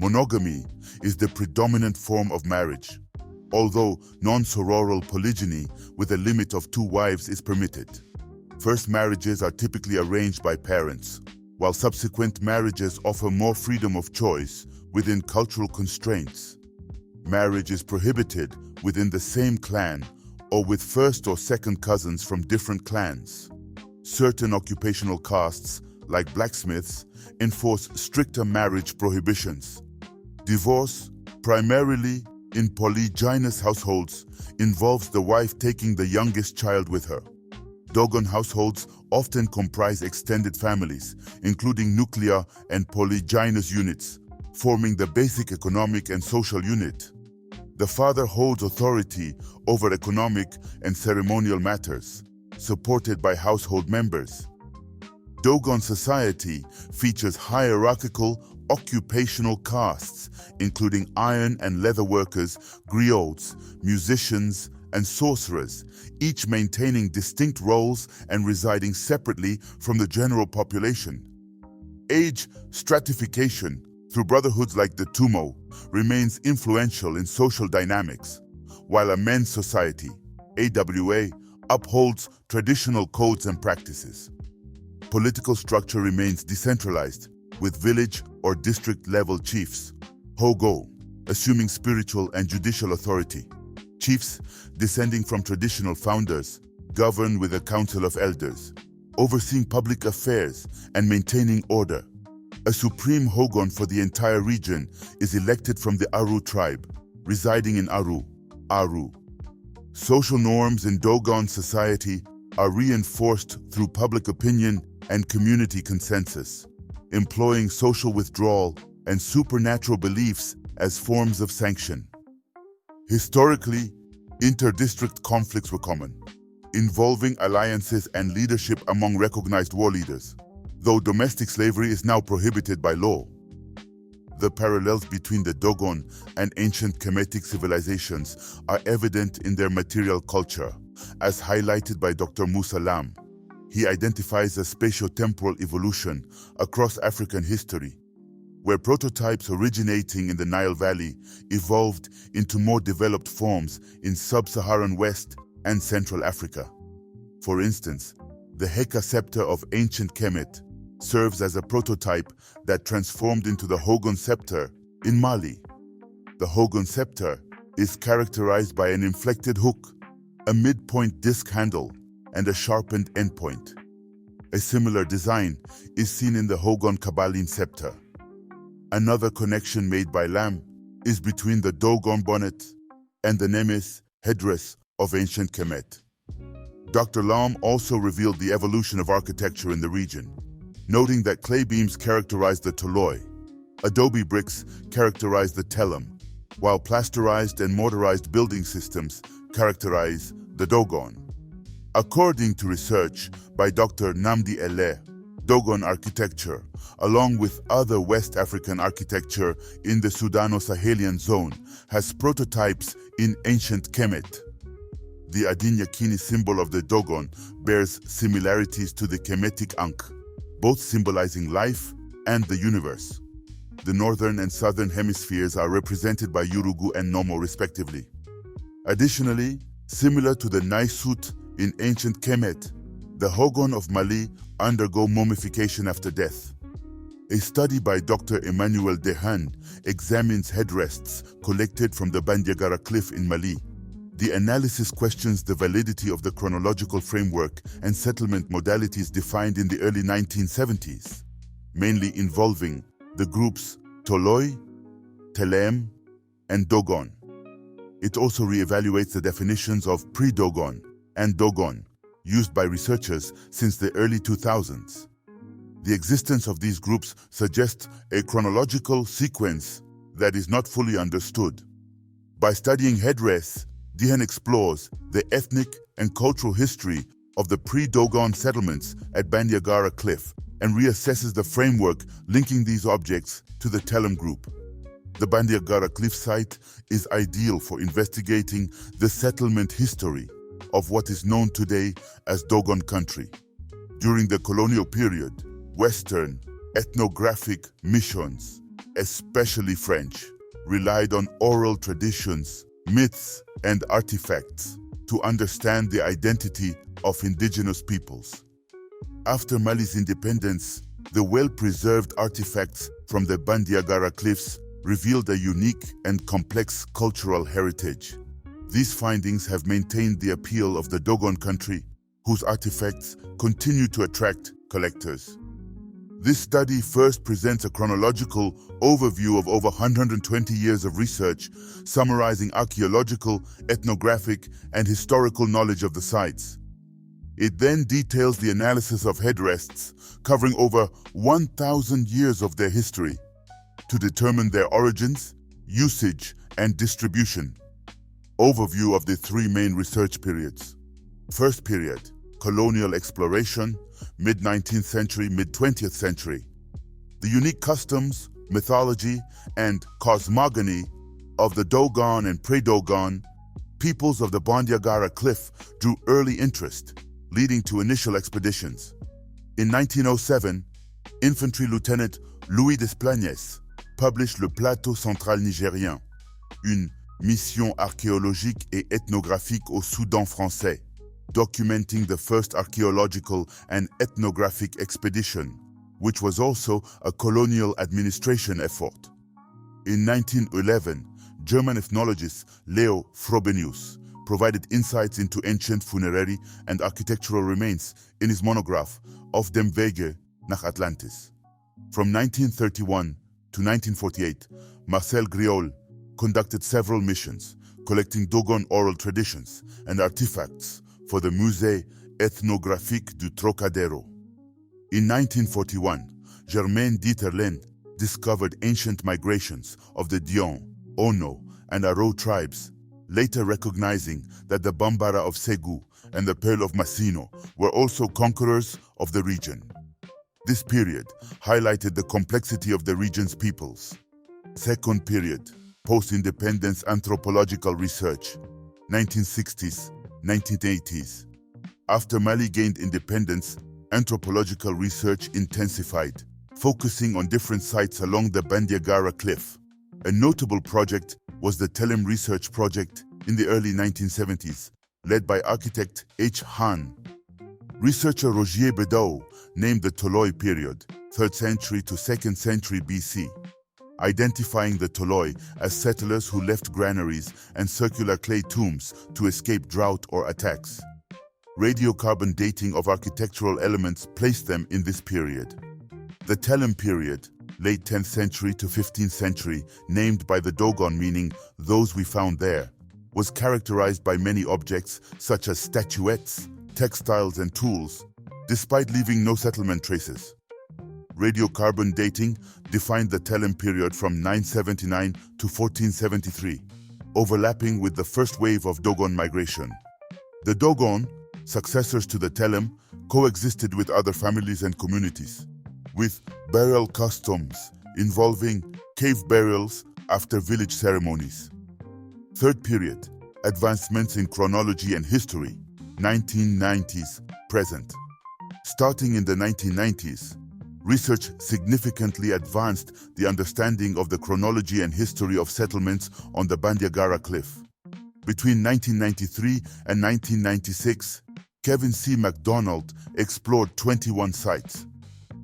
Monogamy is the predominant form of marriage, although non-sororal polygyny with a limit of 2 wives is permitted. First marriages are typically arranged by parents, while subsequent marriages offer more freedom of choice within cultural constraints. Marriage is prohibited within the same clan or with first or second cousins from different clans. Certain occupational castes, like blacksmiths, enforce stricter marriage prohibitions. Divorce, primarily in polygynous households, involves the wife taking the youngest child with her. Dogon households often comprise extended families, including nuclear and polygynous units, forming the basic economic and social unit. The father holds authority over economic and ceremonial matters, supported by household members. Dogon society features hierarchical occupational castes, including iron and leather workers, griots, musicians, and sorcerers, each maintaining distinct roles and residing separately from the general population. Age stratification, through brotherhoods like the Tumo, remains influential in social dynamics, while a men's society, AWA, upholds traditional codes and practices. Political structure remains decentralized, with village or district-level chiefs, Hogo, assuming spiritual and judicial authority. Chiefs, descending from traditional founders, govern with a council of elders, overseeing public affairs and maintaining order. A supreme Hogon for the entire region is elected from the Aru tribe, residing in Aru, Aru. Social norms in Dogon society are reinforced through public opinion and community consensus, employing social withdrawal and supernatural beliefs as forms of sanction. Historically, inter-district conflicts were common, involving alliances and leadership among recognized war leaders, though domestic slavery is now prohibited by law. The parallels between the Dogon and ancient Kemetic civilizations are evident in their material culture, as highlighted by Dr. Musa Lam. He identifies a spatio-temporal evolution across African history, where prototypes originating in the Nile Valley evolved into more developed forms in sub-Saharan West and Central Africa. For instance, the Heka scepter of ancient Kemet serves as a prototype that transformed into the Hogon scepter in Mali. The Hogon scepter is characterized by an inflected hook, a midpoint disc handle, and a sharpened endpoint. A similar design is seen in the Hogon Kabaline scepter. Another connection made by Lam is between the Dogon bonnet and the Nemes headdress of ancient Kemet. Dr. Lam also revealed the evolution of architecture in the region, noting that clay beams characterize the Tolloy, adobe bricks characterize the Telm, while plasterized and mortarized building systems characterize the Dogon. According to research by Dr. Namdi Elle, Dogon architecture, along with other West African architecture in the Sudano-Sahelian zone, has prototypes in ancient Kemet. The Adinyakini symbol of the Dogon bears similarities to the Kemetic Ankh, both symbolizing life and the universe. The northern and southern hemispheres are represented by Yurugu and Nomo respectively. Additionally, similar to the Naisut in ancient Kemet, the Hogon of Mali undergo mummification after death. A study by Dr. Emmanuel Dehan examines headrests collected from the Bandiagara cliff in Mali. The analysis questions the validity of the chronological framework and settlement modalities defined in the early 1970s, mainly involving the groups Tolloy, Telm, and Dogon. It also re-evaluates the definitions of Pre-Dogon and Dogon used by researchers since the early 2000s. The existence of these groups suggests a chronological sequence that is not fully understood. By studying headrests, Dehan explores the ethnic and cultural history of the pre-Dogon settlements at Bandiagara Cliff and reassesses the framework linking these objects to the Telm group. The Bandiagara Cliff site is ideal for investigating the settlement history of what is known today as Dogon country. During the colonial period, Western ethnographic missions, especially French, relied on oral traditions, myths, and artifacts to understand the identity of indigenous peoples. After Mali's independence, the well-preserved artifacts from the Bandiagara cliffs revealed a unique and complex cultural heritage. These findings have maintained the appeal of the Dogon country, whose artifacts continue to attract collectors. This study first presents a chronological overview of over 120 years of research, summarizing archaeological, ethnographic, and historical knowledge of the sites. It then details the analysis of headrests, covering over 1,000 years of their history, to determine their origins, usage, and distribution. Overview of the three main research periods. First period, colonial exploration, mid-19th century, mid-20th century. The unique customs, mythology, and cosmogony of the Dogon and Pre-Dogon peoples of the Bandiagara Cliff drew early interest, leading to initial expeditions. In 1907, Infantry Lieutenant Louis Desplanès published Le Plateau central nigérien, une mission archéologique et ethnographique au Soudan français, documenting the first archaeological and ethnographic expedition, which was also a colonial administration effort. In 1911, German ethnologist Leo Frobenius provided insights into ancient funerary and architectural remains in his monograph Auf dem Wege nach Atlantis. From 1931 to 1948, Marcel Griol conducted several missions, collecting Dogon oral traditions and artifacts for the Musée ethnographique du Trocadero. In 1941, Germain Dieterlen discovered ancient migrations of the Dion, Ono, and Aro tribes, later recognizing that the Bambara of Segu and the Pearl of Massino were also conquerors of the region. This period highlighted the complexity of the region's peoples. Second period, post-independence anthropological research, 1960s, 1980s. After Mali gained independence, anthropological research intensified, focusing on different sites along the Bandiagara Cliff. A notable project was the Telem Research Project in the early 1970s, led by architect H. Han. Researcher Rogier Bedeau named the Tolloy period, 3rd century to 2nd century BC, identifying the Tolloy as settlers who left granaries and circular clay tombs to escape drought or attacks. Radiocarbon dating of architectural elements placed them in this period. The Telem period, late 10th century to 15th century, named by the Dogon meaning those we found there, was characterized by many objects such as statuettes, textiles and tools, despite leaving no settlement traces. Radiocarbon dating defined the Telem period from 979 to 1473, overlapping with the first wave of Dogon migration. The Dogon, successors to the Telem, coexisted with other families and communities, with burial customs involving cave burials after village ceremonies. Third period, advancements in chronology and history, 1990s present. Starting in the 1990s, research significantly advanced the understanding of the chronology and history of settlements on the Bandiagara Cliff. Between 1993 and 1996, Kevin C. MacDonald explored 21 sites,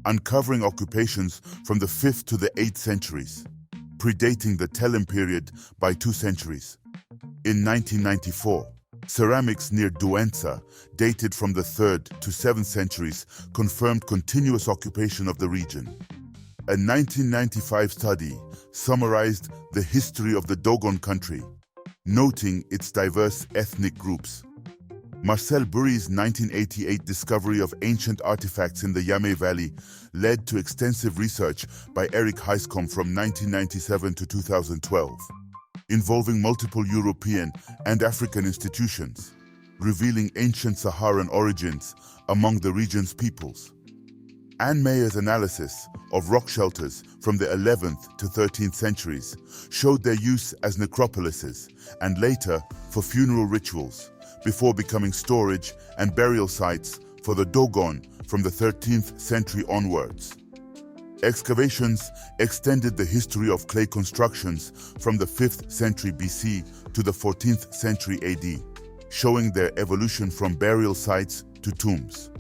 uncovering occupations from the 5th to the 8th centuries, predating the Telem period by 2 centuries. In 1994, ceramics near Douentza, dated from the 3rd to 7th centuries, confirmed continuous occupation of the region. A 1995 study summarized the history of the Dogon country, noting its diverse ethnic groups. Marcel Bury's 1988 discovery of ancient artifacts in the Yame Valley led to extensive research by Eric Heiscom from 1997 to 2012, involving multiple European and African institutions, revealing ancient Saharan origins among the region's peoples. Anne Mayer's analysis of rock shelters from the 11th to 13th centuries showed their use as necropolises and later for funeral rituals, before becoming storage and burial sites for the Dogon from the 13th century onwards. Excavations extended the history of clay constructions from the 5th century BC to the 14th century AD, showing their evolution from burial sites to tombs.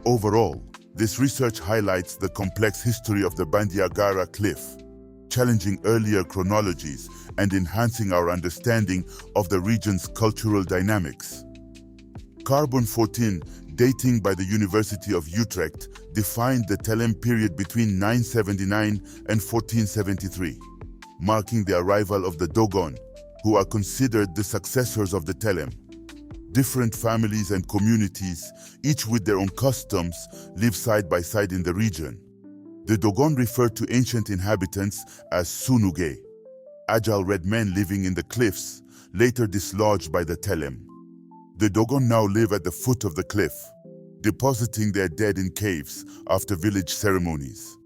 Overall, this research highlights the complex history of the Bandiagara Cliff, challenging earlier chronologies and enhancing our understanding of the region's cultural dynamics. Carbon-14, dating by the University of Utrecht, defined the Telem period between 979 and 1473, marking the arrival of the Dogon, who are considered the successors of the Telem. Different families and communities, each with their own customs, live side by side in the region. The Dogon referred to ancient inhabitants as Sunuge, agile red men living in the cliffs, later dislodged by the Telem. The Dogon now live at the foot of the cliff, depositing their dead in caves after village ceremonies.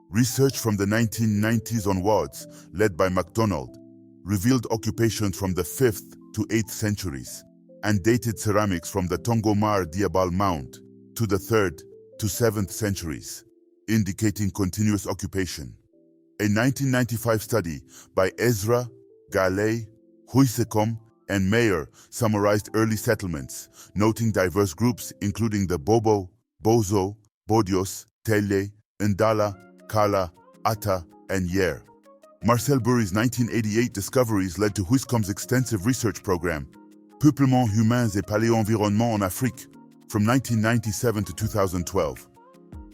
Research from the 1990s onwards, led by MacDonald, revealed occupations from the 5th to 8th centuries and dated ceramics from the Tongomar Diabal Mound to the 3rd to 7th centuries, indicating continuous occupation. A 1995 study by Ezra, Gallet, Huisekom, and Mayer summarized early settlements, noting diverse groups including the Bobo, Bozo, Bodios, Telle, Ndala, Kala, Ata, and Yer. Marcel Bury's 1988 discoveries led to Huiskom's extensive research program, Peuplements humains et paléo-environnement en Afrique, from 1997 to 2012.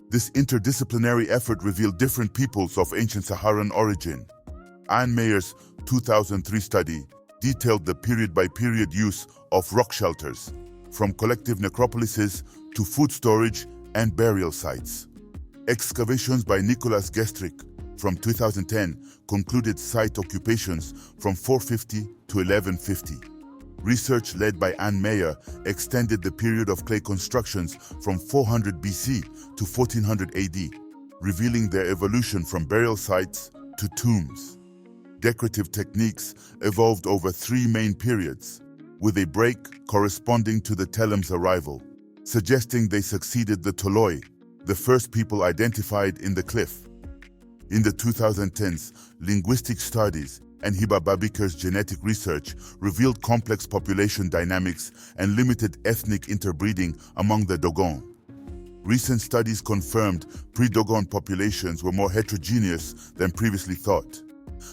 This interdisciplinary effort revealed different peoples of ancient Saharan origin. Anne Mayer's 2003 study, detailed the period-by-period use of rock shelters, from collective necropolises to food storage and burial sites. Excavations by Nicholas Gestrick from 2010 concluded site occupations from 450 to 1150. Research led by Anne Meyer extended the period of clay constructions from 400 BC to 1400 AD, revealing their evolution from burial sites to tombs. Decorative techniques evolved over 3 main periods, with a break corresponding to the Telm's arrival, suggesting they succeeded the Tolloy, the first people identified in the cliff. In the 2010s, linguistic studies and Hiba Babiker's genetic research revealed complex population dynamics and limited ethnic interbreeding among the Dogon. Recent studies confirmed pre-Dogon populations were more heterogeneous than previously thought.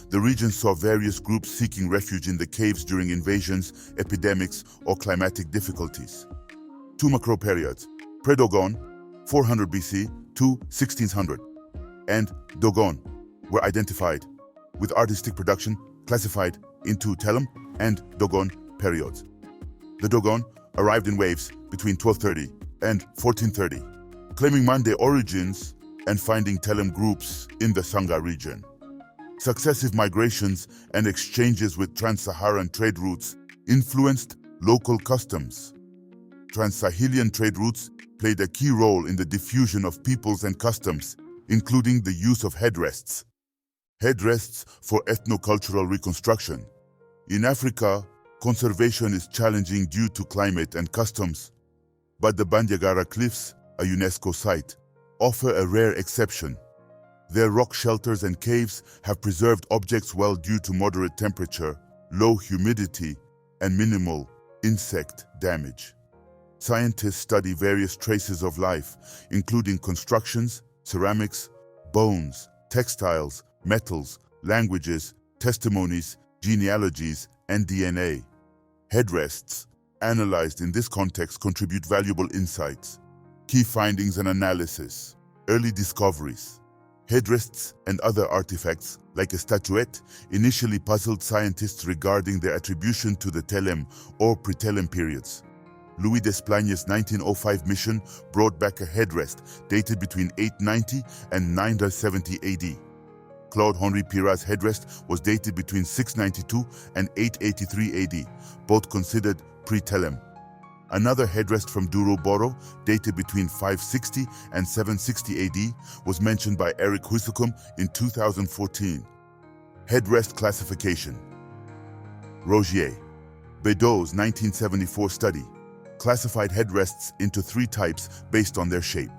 The region saw various groups seeking refuge in the caves during invasions, epidemics, or climatic difficulties. 2 macro periods, Pre-Dogon, 400 BC to 1600, and Dogon were identified, with artistic production classified into Telm and Dogon periods. The Dogon arrived in waves between 1230 and 1430, claiming Mande origins and finding Telm groups in the Sangha region. Successive migrations and exchanges with trans-Saharan trade routes influenced local customs. Trans-Sahelian trade routes played a key role in the diffusion of peoples and customs, including the use of headrests. Headrests for ethnocultural reconstruction. In Africa, conservation is challenging due to climate and customs, but the Bandiagara Cliffs, a UNESCO site, offer a rare exception. Their rock shelters and caves have preserved objects well due to moderate temperature, low humidity, and minimal insect damage. Scientists study various traces of life, including constructions, ceramics, bones, textiles, metals, languages, testimonies, genealogies, and DNA. Headrests, analyzed in this context, contribute valuable insights. Key findings and analysis. Early discoveries. Headrests and other artifacts, like a statuette, initially puzzled scientists regarding their attribution to the Telem or pre-Telem periods. Louis Desplanges' 1905 mission brought back a headrest dated between 890 and 970 AD. Claude Henri Pirat's headrest was dated between 692 and 883 AD, both considered pre-Telem. Another headrest from Duro Boro, dated between 560 and 760 AD, was mentioned by Eric Huysicum in 2014. Headrest classification. Rogier. Bedaux's 1974 study classified headrests into 3 types based on their shape.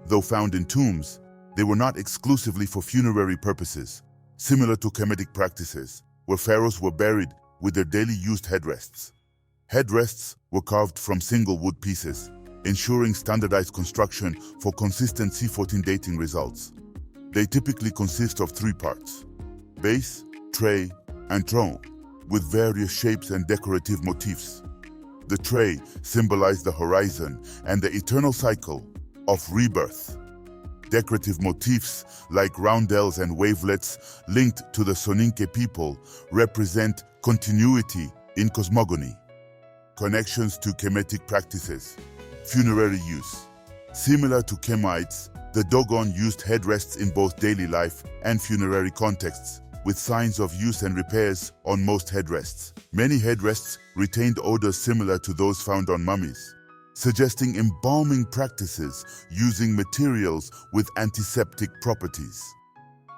Though found in tombs, they were not exclusively for funerary purposes, similar to Kemetic practices, where pharaohs were buried with their daily used headrests. Headrests were carved from single wood pieces, ensuring standardized construction for consistent C14 dating results. They typically consist of 3 parts: base, tray, and tronc, with various shapes and decorative motifs. The tray symbolized the horizon and the eternal cycle of rebirth. Decorative motifs like roundels and wavelets linked to the Soninke people represent continuity in cosmogony. Connections to Kemetic practices. Funerary use. Similar to Kemites, the Dogon used headrests in both daily life and funerary contexts, with signs of use and repairs on most headrests. Many headrests retained odors similar to those found on mummies, suggesting embalming practices using materials with antiseptic properties.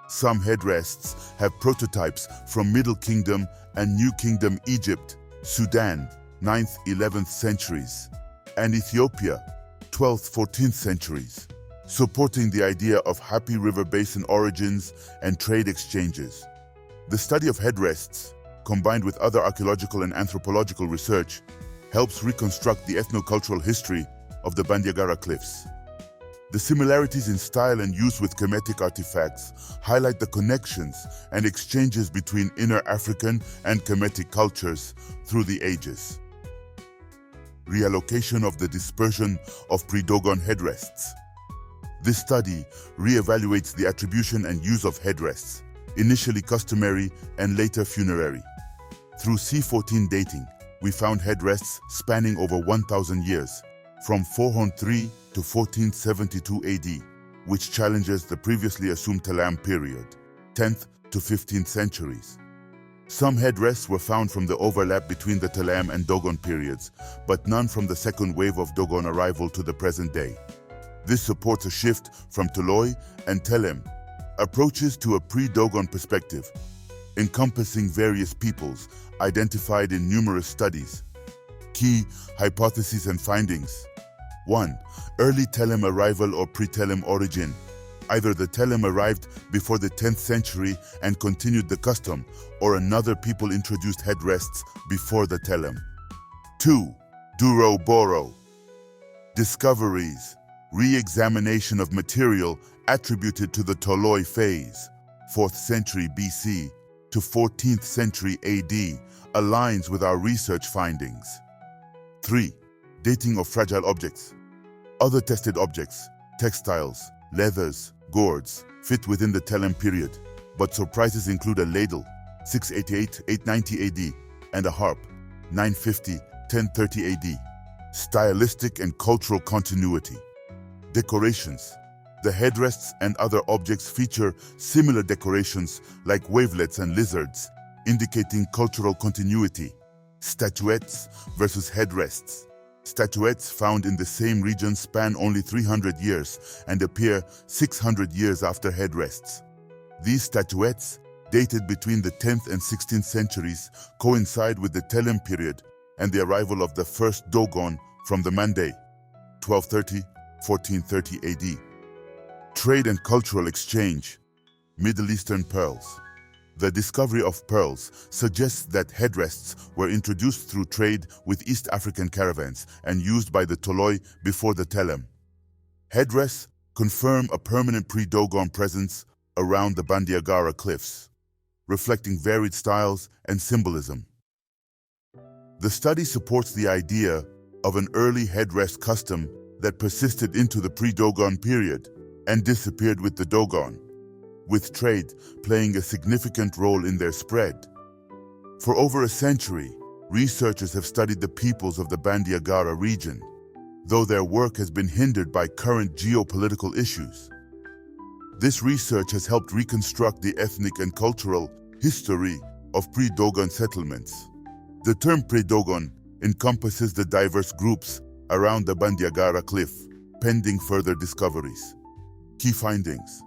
Some headrests have prototypes from Middle Kingdom and New Kingdom Egypt, Sudan, 9th, 11th centuries, and Ethiopia, 12th, 14th centuries, supporting the idea of Happy River Basin origins and trade exchanges. The study of headrests, combined with other archaeological and anthropological research, helps reconstruct the ethnocultural history of the Bandiagara Cliffs. The similarities in style and use with Kemetic artifacts highlight the connections and exchanges between inner African and Kemetic cultures through the ages. Reallocation of the dispersion of pre-Dogon headrests. This study re-evaluates the attribution and use of headrests, initially customary and later funerary. Through C14 dating, we found headrests spanning over 1,000 years, from 403 to 1472 AD, which challenges the previously assumed Telem period, 10th to 15th centuries. Some headrests were found from the overlap between the Telem and Dogon periods, but none from the second wave of Dogon arrival to the present day. This supports a shift from Tolloy and Telm approaches to a pre-Dogon perspective, encompassing various peoples identified in numerous studies. Key hypotheses and findings. 1. Early Telem arrival or pre-Telem origin. Either the Telem arrived before the 10th century and continued the custom, or another people introduced headrests before the Telem. 2. Duro-Boro. Discoveries. Re-examination of material attributed to the Tolloy phase, 4th century BC to 14th century AD, aligns with our research findings. 3. Dating of fragile objects. Other tested objects, textiles, leathers, gourds, fit within the Telem period, but surprises include a ladle, 688-890 AD, and a harp, 950-1030 AD. Stylistic and cultural continuity. Decorations. The headrests and other objects feature similar decorations like wavelets and lizards, indicating cultural continuity. Statuettes versus headrests. Statuettes found in the same region span only 300 years and appear 600 years after headrests. These statuettes, dated between the 10th and 16th centuries, coincide with the Telem period and the arrival of the first Dogon from the Mande, 1230-1430 AD. Trade and cultural exchange. Middle Eastern pearls. The discovery of pearls suggests that headrests were introduced through trade with East African caravans and used by the Tolloy before the Telem. Headrests confirm a permanent pre-Dogon presence around the Bandiagara cliffs, reflecting varied styles and symbolism. The study supports the idea of an early headrest custom that persisted into the pre-Dogon period and disappeared with the Dogon, with trade playing a significant role in their spread. For over a century, researchers have studied the peoples of the Bandiagara region, though their work has been hindered by current geopolitical issues. This research has helped reconstruct the ethnic and cultural history of pre-Dogon settlements. The term pre-Dogon encompasses the diverse groups around the Bandiagara cliff, pending further discoveries. Key findings.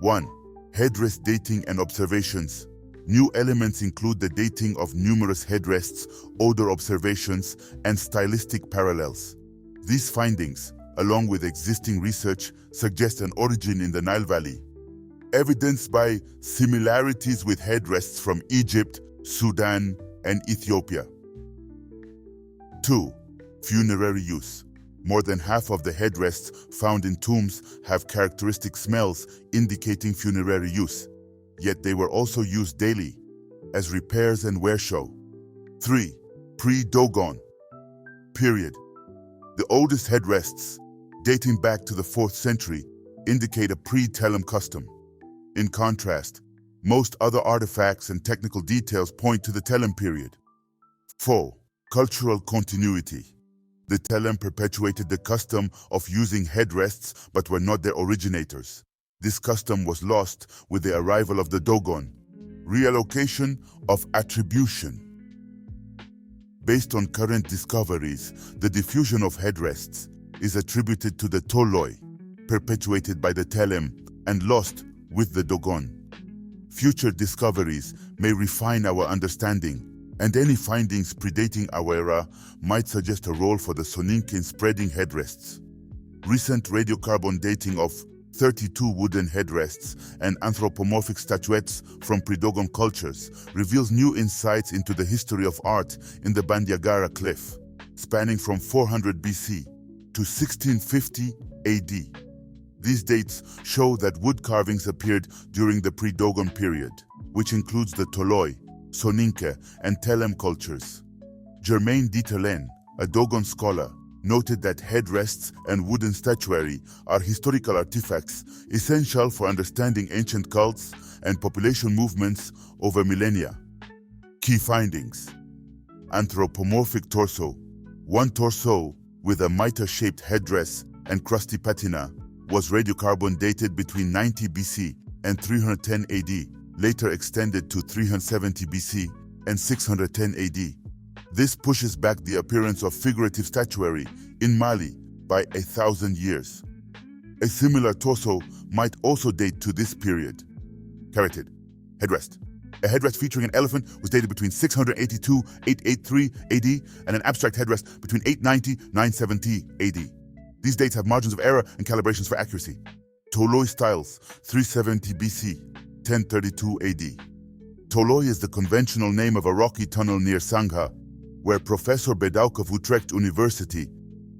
1. Headrest dating and observations. New elements include the dating of numerous headrests, odor observations, and stylistic parallels. These findings, along with existing research, suggest an origin in the Nile Valley, evidenced by similarities with headrests from Egypt, Sudan, and Ethiopia. 2. Funerary use. More than half of the headrests found in tombs have characteristic smells indicating funerary use, yet they were also used daily as repairs and wear show. 3. Pre-Dogon period. The oldest headrests, dating back to the 4th century, indicate a pre-Telem custom. In contrast, most other artifacts and technical details point to the Telem period. 4. Cultural continuity. The Telem perpetuated the custom of using headrests but were not their originators. This custom was lost with the arrival of the Dogon. Reallocation of attribution. Based on current discoveries, the diffusion of headrests is attributed to the Tolloy, perpetuated by the Telem and lost with the Dogon. Future discoveries may refine our understanding, and any findings predating our era might suggest a role for the Soninke in spreading headrests. Recent radiocarbon dating of 32 wooden headrests and anthropomorphic statuettes from pre-Dogon cultures reveals new insights into the history of art in the Bandiagara cliff, spanning from 400 BC to 1650 AD. These dates show that wood carvings appeared during the pre-Dogon period, which includes the Tolloy, Soninke, and Telem cultures. Germain Dieterlen, a Dogon scholar, noted that headrests and wooden statuary are historical artifacts essential for understanding ancient cults and population movements over millennia. Key findings: anthropomorphic torso. One torso with a mitre-shaped headdress and crusty patina was radiocarbon dated between 90 BC and 310 AD, later extended to 370 BC and 610 AD. This pushes back the appearance of figurative statuary in Mali by 1,000 years. A similar torso might also date to this period. Carotid headrest. A headrest featuring an elephant was dated between 682–883 AD and an abstract headrest between 890–970 AD. These dates have margins of error and calibrations for accuracy. Tolloy styles, 370 BC, 1032 AD. Tolloy is the conventional name of a rocky tunnel near Sangha, where Professor Bedauck of Utrecht University,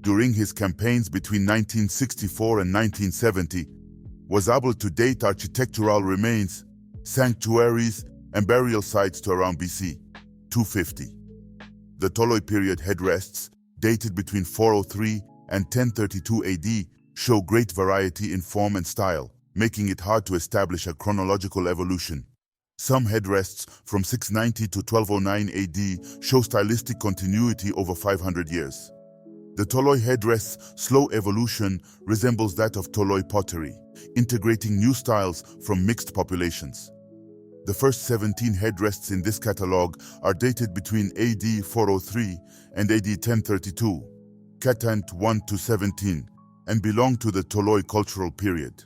during his campaigns between 1964 and 1970, was able to date architectural remains, sanctuaries, and burial sites to around BC 250. The Tolloy period headrests, dated between 403 and 1032 AD, show great variety in form and style, making it hard to establish a chronological evolution. Some headrests from 690 to 1209 AD show stylistic continuity over 500 years. The Tolloy headrest's slow evolution resembles that of Tolloy pottery, integrating new styles from mixed populations. The first 17 headrests in this catalogue are dated between AD 403 and AD 1032, Catant 1 to 17, and belong to the Tolloy cultural period.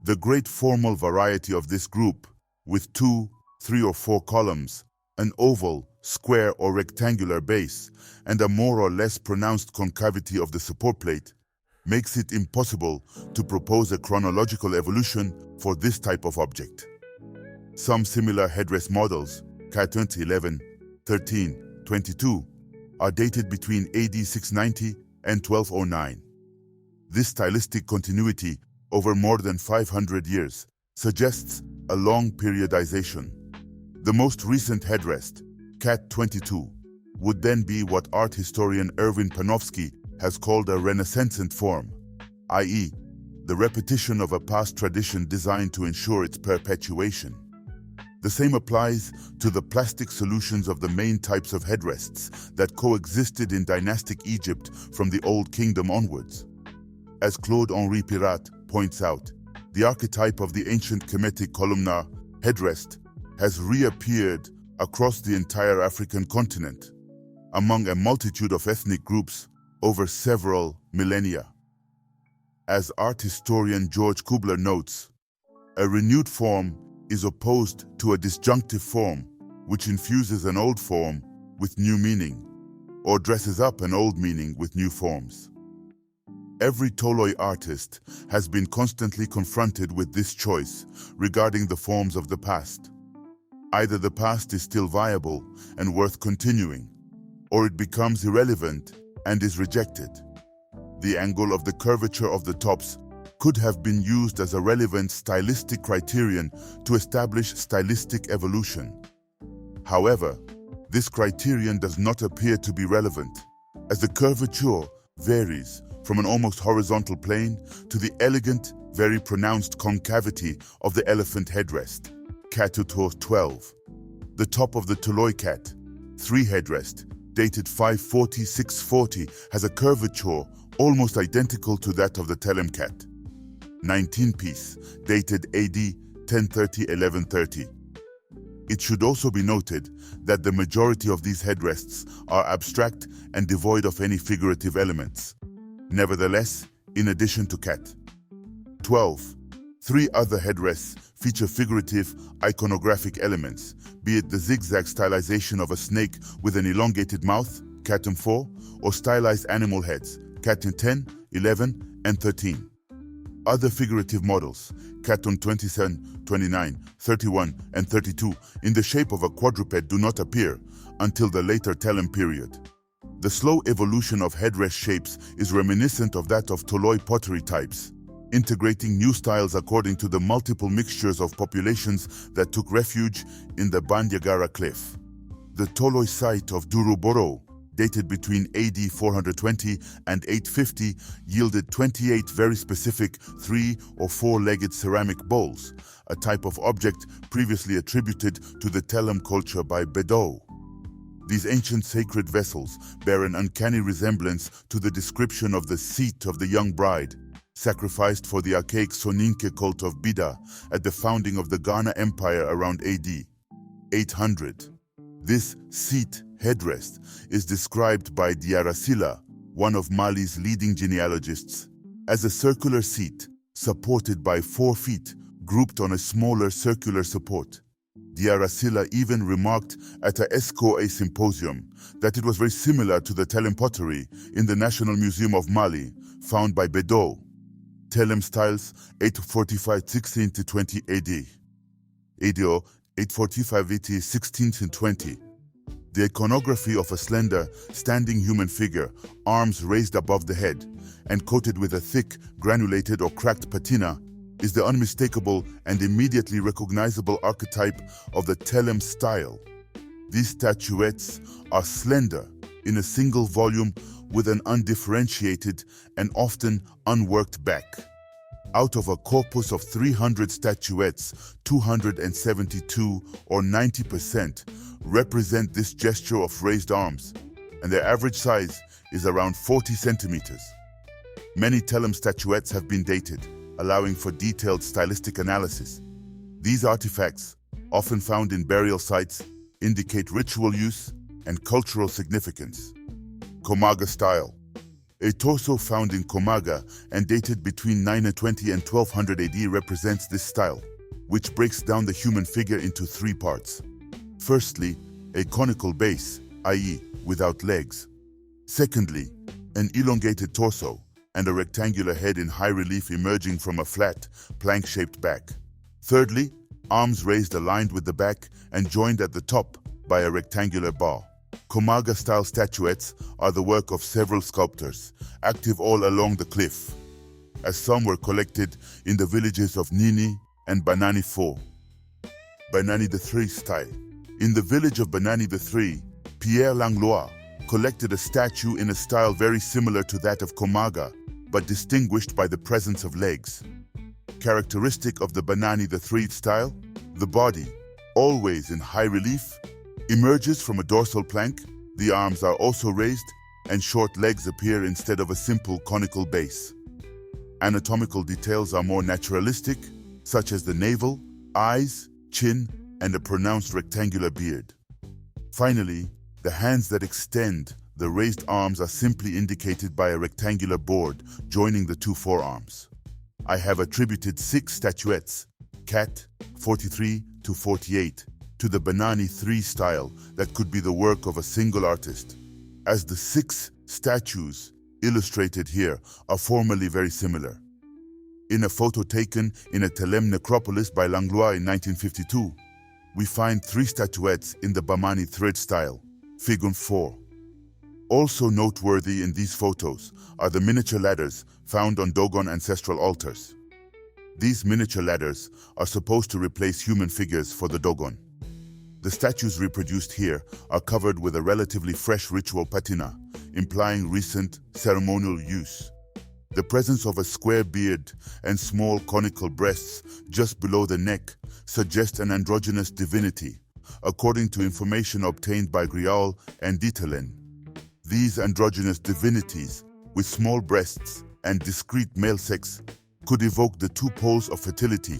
The great formal variety of this group, with 2, 3 or 4 columns, an oval, square or rectangular base, and a more or less pronounced concavity of the support plate, makes it impossible to propose a chronological evolution for this type of object. Some similar headrest models, Catant 11, 13, 22, are dated between AD 690 and 1209. This stylistic continuity over more than 500 years suggests a long periodization. The most recent headrest, Cat 22, would then be what art historian Erwin Panofsky has called a renaissancent form, i.e., the repetition of a past tradition designed to ensure its perpetuation. The same applies to the plastic solutions of the main types of headrests that coexisted in dynastic Egypt from the Old Kingdom onwards. As Claude-Henri Pirat points out, the archetype of the ancient Kemetic columnar headrest has reappeared across the entire African continent, among a multitude of ethnic groups over several millennia. As art historian George Kubler notes, a renewed form is opposed to a disjunctive form which infuses an old form with new meaning, or dresses up an old meaning with new forms. Every Tolloy artist has been constantly confronted with this choice regarding the forms of the past. Either the past is still viable and worth continuing, or it becomes irrelevant and is rejected. The angle of the curvature of the tops could have been used as a relevant stylistic criterion to establish stylistic evolution. However, this criterion does not appear to be relevant, as the curvature varies from an almost horizontal plane to the elegant, very pronounced concavity of the elephant headrest, Cat 12. The top of the Tolloy Cat 3 headrest, dated 540–640, has a curvature almost identical to that of the Telem Cat 19 piece, dated AD 1030–1130. It should also be noted that the majority of these headrests are abstract and devoid of any figurative elements. Nevertheless, in addition to Cat 12, 3 other headrests feature figurative iconographic elements, be it the zigzag stylization of a snake with an elongated mouth, Cat 4, or stylized animal heads, Cat 10, 11, and 13. Other figurative models, Cat 27, 29, 31, and 32, in the shape of a quadruped do not appear until the later Telem period. The slow evolution of headrest shapes is reminiscent of that of Tolloy pottery types, integrating new styles according to the multiple mixtures of populations that took refuge in the Bandiagara cliff. The Tolloy site of Duruboro, dated between AD 420 and 850, yielded 28 very specific 3- or 4-legged ceramic bowls, a type of object previously attributed to the Telm culture by Bedou. These ancient sacred vessels bear an uncanny resemblance to the description of the seat of the young bride, sacrificed for the archaic Soninke cult of Bida at the founding of the Ghana Empire around AD 800. This seat headrest is described by Diarra, one of Mali's leading genealogists, as a circular seat supported by 4 feet grouped on a smaller circular support. Diarra even remarked at a Esco symposium that it was very similar to the Telem pottery in the National Museum of Mali, found by Bedou. Telem styles 845-16 to 20 AD. ADO 845 AT 16 to 20. The iconography of a slender, standing human figure, arms raised above the head, and coated with a thick, granulated or cracked patina, is the unmistakable and immediately recognizable archetype of the Telem style. These statuettes are slender, in a single volume with an undifferentiated and often unworked back. Out of a corpus of 300 statuettes, 272 or 90% represent this gesture of raised arms, and their average size is around 40 centimeters. Many Telem statuettes have been dated, allowing for detailed stylistic analysis. These artifacts, often found in burial sites, indicate ritual use and cultural significance. Komaga style. A torso found in Komaga and dated between 920 and 1200 AD represents this style, which breaks down the human figure into 3 parts. Firstly, a conical base, i.e., without legs. Secondly, an elongated torso and a rectangular head in high relief emerging from a flat, plank-shaped back. Thirdly, arms raised aligned with the back and joined at the top by a rectangular bar. Komaga-style statuettes are the work of several sculptors, active all along the cliff, as some were collected in the villages of Nini and Banani IV. Banani III style. In the village of Banani III, Pierre Langlois collected a statue in a style very similar to that of Komaga, but distinguished by the presence of legs. Characteristic of the Banani III style, the body, always in high relief, emerges from a dorsal plank, the arms are also raised, and short legs appear instead of a simple conical base. Anatomical details are more naturalistic, such as the navel, eyes, chin, and a pronounced rectangular beard. Finally, the hands that extend the raised arms are simply indicated by a rectangular board joining the 2 forearms. I have attributed 6 statuettes, Cat 43 to 48, to the Banani III style that could be the work of a single artist, as the 6 statues illustrated here are formally very similar. In a photo taken in a Telem necropolis by Langlois in 1952, we find 3 statuettes in the Bamani thread style, Figure 4. Also noteworthy in these photos are the miniature ladders found on Dogon ancestral altars. These miniature ladders are supposed to replace human figures for the Dogon. The statues reproduced here are covered with a relatively fresh ritual patina, implying recent ceremonial use. The presence of a square beard and small conical breasts just below the neck suggests an androgynous divinity, according to information obtained by Grial and Ditelen. These androgynous divinities, with small breasts and discrete male sex, could evoke the 2 poles of fertility,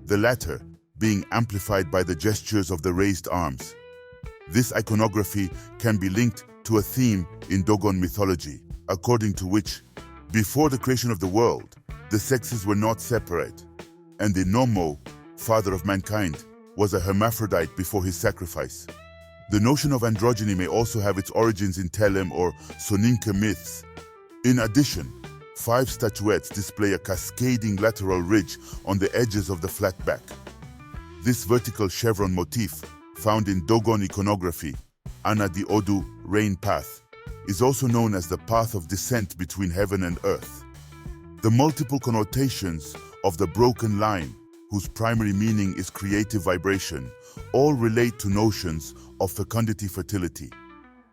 the latter being amplified by the gestures of the raised arms. This iconography can be linked to a theme in Dogon mythology, according to which, before the creation of the world, the sexes were not separate, and the Nomo, father of mankind, was a hermaphrodite before his sacrifice. The notion of androgyny may also have its origins in Telem or Soninke myths. In addition, 5 statuettes display a cascading lateral ridge on the edges of the flat back. This vertical chevron motif, found in Dogon iconography, Ana di Odu, rain path, is also known as the path of descent between heaven and earth. The multiple connotations of the broken line, whose primary meaning is creative vibration, all relate to notions of fecundity fertility.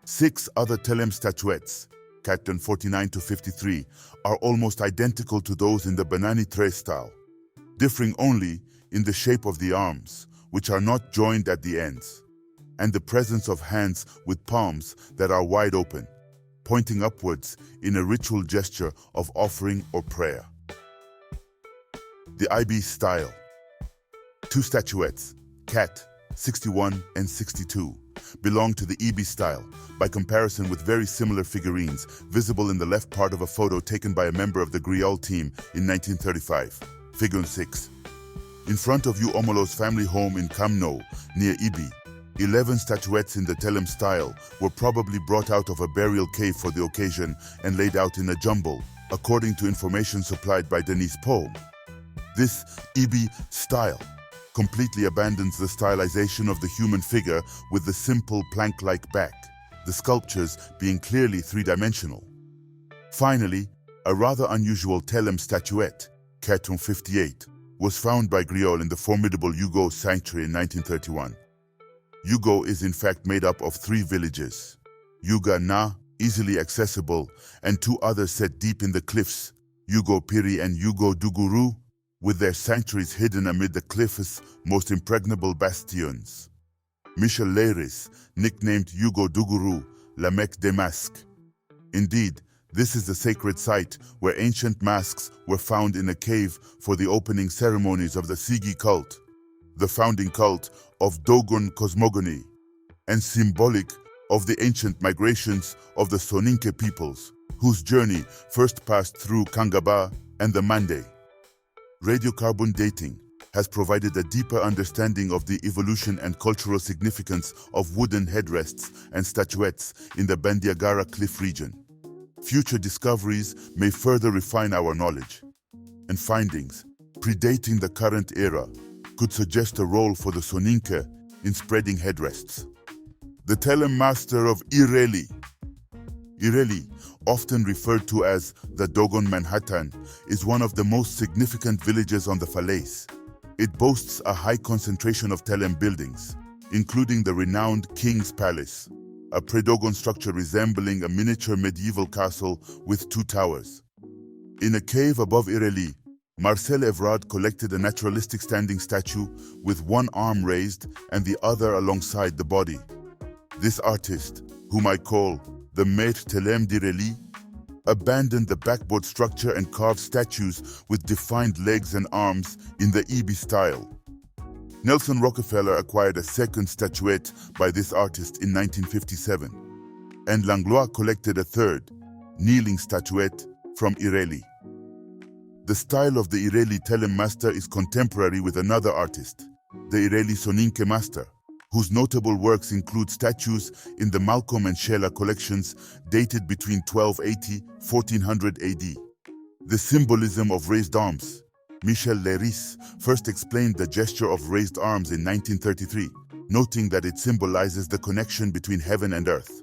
6 other Telem statuettes, Cat 49 to 53, are almost identical to those in the Banani Tre style, differing only in the shape of the arms, which are not joined at the ends, and the presence of hands with palms that are wide open, pointing upwards in a ritual gesture of offering or prayer. The IB style. 2 statuettes, Cat 61 and 62, belong to the EB style, by comparison with very similar figurines visible in the left part of a photo taken by a member of the Griol team in 1935, Figure 6. In front of Omolo's family home in Kamno, near Ibi, 11 statuettes in the Telem style were probably brought out of a burial cave for the occasion and laid out in a jumble, according to information supplied by Denise Poe. This Ibi style completely abandons the stylization of the human figure with the simple plank-like back, the sculptures being clearly three-dimensional. Finally, a rather unusual Telem statuette, Cartoon 58, was found by Griol in the formidable Yugo sanctuary in 1931. Yugo is in fact made up of 3 villages, Yuga Na, easily accessible, and 2 others set deep in the cliffs, Yugo Piri and Yugo Duguru, with their sanctuaries hidden amid the cliff's most impregnable bastions. Michel Leiris nicknamed Yugo Duguru La Mecque des Masques. Indeed, this is the sacred site where ancient masks were found in a cave for the opening ceremonies of the Sigi cult, the founding cult of Dogon cosmogony, and symbolic of the ancient migrations of the Soninke peoples, whose journey first passed through Kangaba and the Mande. Radiocarbon dating has provided a deeper understanding of the evolution and cultural significance of wooden headrests and statuettes in the Bandiagara cliff region. Future discoveries may further refine our knowledge, and findings predating the current era could suggest a role for the Soninke in spreading headrests. The Telem master of Ireli. Ireli, often referred to as the Dogon Manhattan, is one of the most significant villages on the Falaise. It boasts a high concentration of Telem buildings, including the renowned King's Palace, a Pre-Dogon structure resembling a miniature medieval castle with 2 towers. In a cave above Ireli, Marcel Evrard collected a naturalistic standing statue with one arm raised and the other alongside the body. This artist, whom I call the Maître Telem d'Ireli, abandoned the backboard structure and carved statues with defined legs and arms in the Ibi style. Nelson Rockefeller acquired a second statuette by this artist in 1957, and Langlois collected a third, kneeling statuette from Ireli. The style of the Ireli Telem master is contemporary with another artist, the Ireli Soninke master, whose notable works include statues in the Malcolm and Sheila collections dated between 1280–1400 AD. The symbolism of raised arms. Michel Leiris first explained the gesture of raised arms in 1933, noting that it symbolizes the connection between heaven and earth.